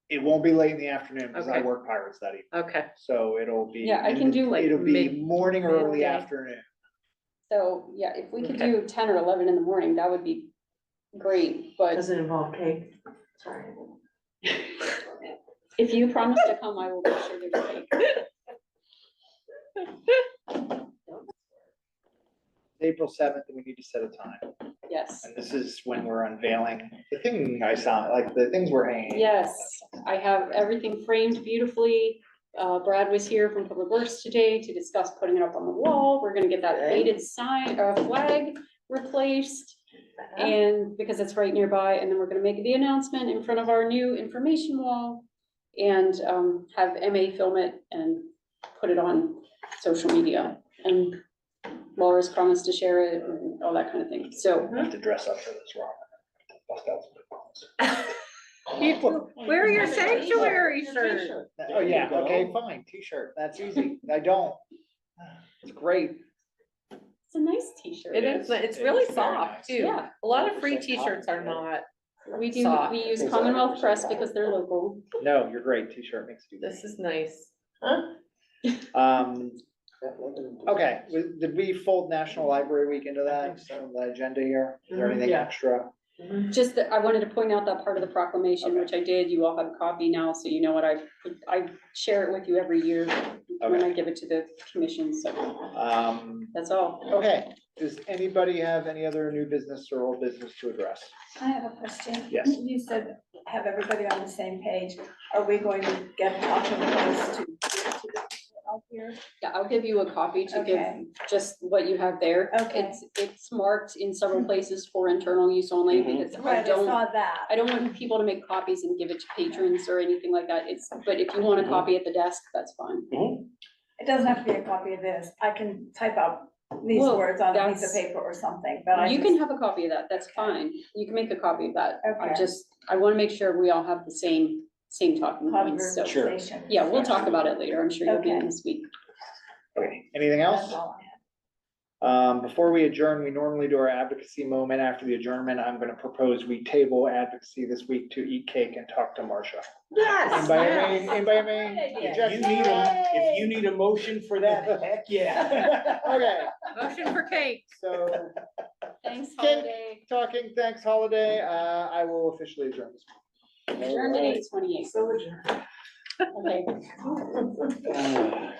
it won't be late in the afternoon because I Okay. work Pirates that evening. Okay, So it'll be. Yeah, I in can the- do, like, It'll be morning or early midday. afternoon. So, yeah, if we could Okay. do 10 or 11 in the morning, that would be great, but Does it involve cake? Sorry. If you promise to come, I will be sure to go. April 7th, and we need to set a time. Yes. And this is when we're unveiling the thing I saw, like the things we're hanging. Yes, I have everything framed beautifully. Brad was here from Public Works today to discuss putting it up on the wall. We're gonna get that faded sign, flag replaced. And because it's right nearby, and then we're gonna make the announcement in front of our new information wall. And, have MA film it and put it on social media. And Laura's promised to share it and all that kind of thing, so. I have to dress up for this, Robin. Bust out some big clothes. Wear your sanctuary shirt. Oh, yeah, There you go. okay, fine, t-shirt, that's easy, I don't. It's great. It's a nice t-shirt. It is, it's It really is very soft nice. too. Yeah. A lot of free 100% t-shirts are cotton, yeah. not. We do, Soft. we use Is that Commonwealth 100% Press because they're local. No, you're great, t-shirt makes you. This is nice. Okay, did we fold National Library Week into that, on the agenda here? Is there anything Yeah. extra? Just that I wanted to point out that part of the proclamation, which I did. You all have a copy now, so you know what I share it with you every year when Okay. I give it to the commission, so that's all. Okay, does anybody have any other new business or old business to address? I have a question. Yes. You said have everybody on the same page. Are we going to get a copy of this to give to the people out here? Yeah, I'll give you a copy to give Okay. just what you have there. Okay. It's marked in several places for internal use only Mhm. because I Right, I don't. saw that. I don't want people to make copies and give it to patrons or anything like that. But if you want a copy at the desk, that's fine. It doesn't have to be a copy of this. I can type out these Well, words on a piece that's- of paper or something, but I You just. can have a copy of that, that's fine. You can make a copy of that. Okay. I wanna make sure we all have the same talking points, so. Sure. Conversation. Yeah, we'll talk about it later. I'm sure you'll be in Okay. this week. Okay, anything That's else? all I have. Before we adjourn, we normally do our advocacy moment. After the adjournment, I'm gonna propose we table advocacy this week to eat cake and talk to Marcia. Yes. Anybody have any If you objections? if you need a motion for that, heck yeah. Okay, Motion for cake. so Thanks, Cake. Holiday. talking, thanks holiday, I will officially adjourn this. Adjourned at 8:28. So adjourned. Okay. Uh,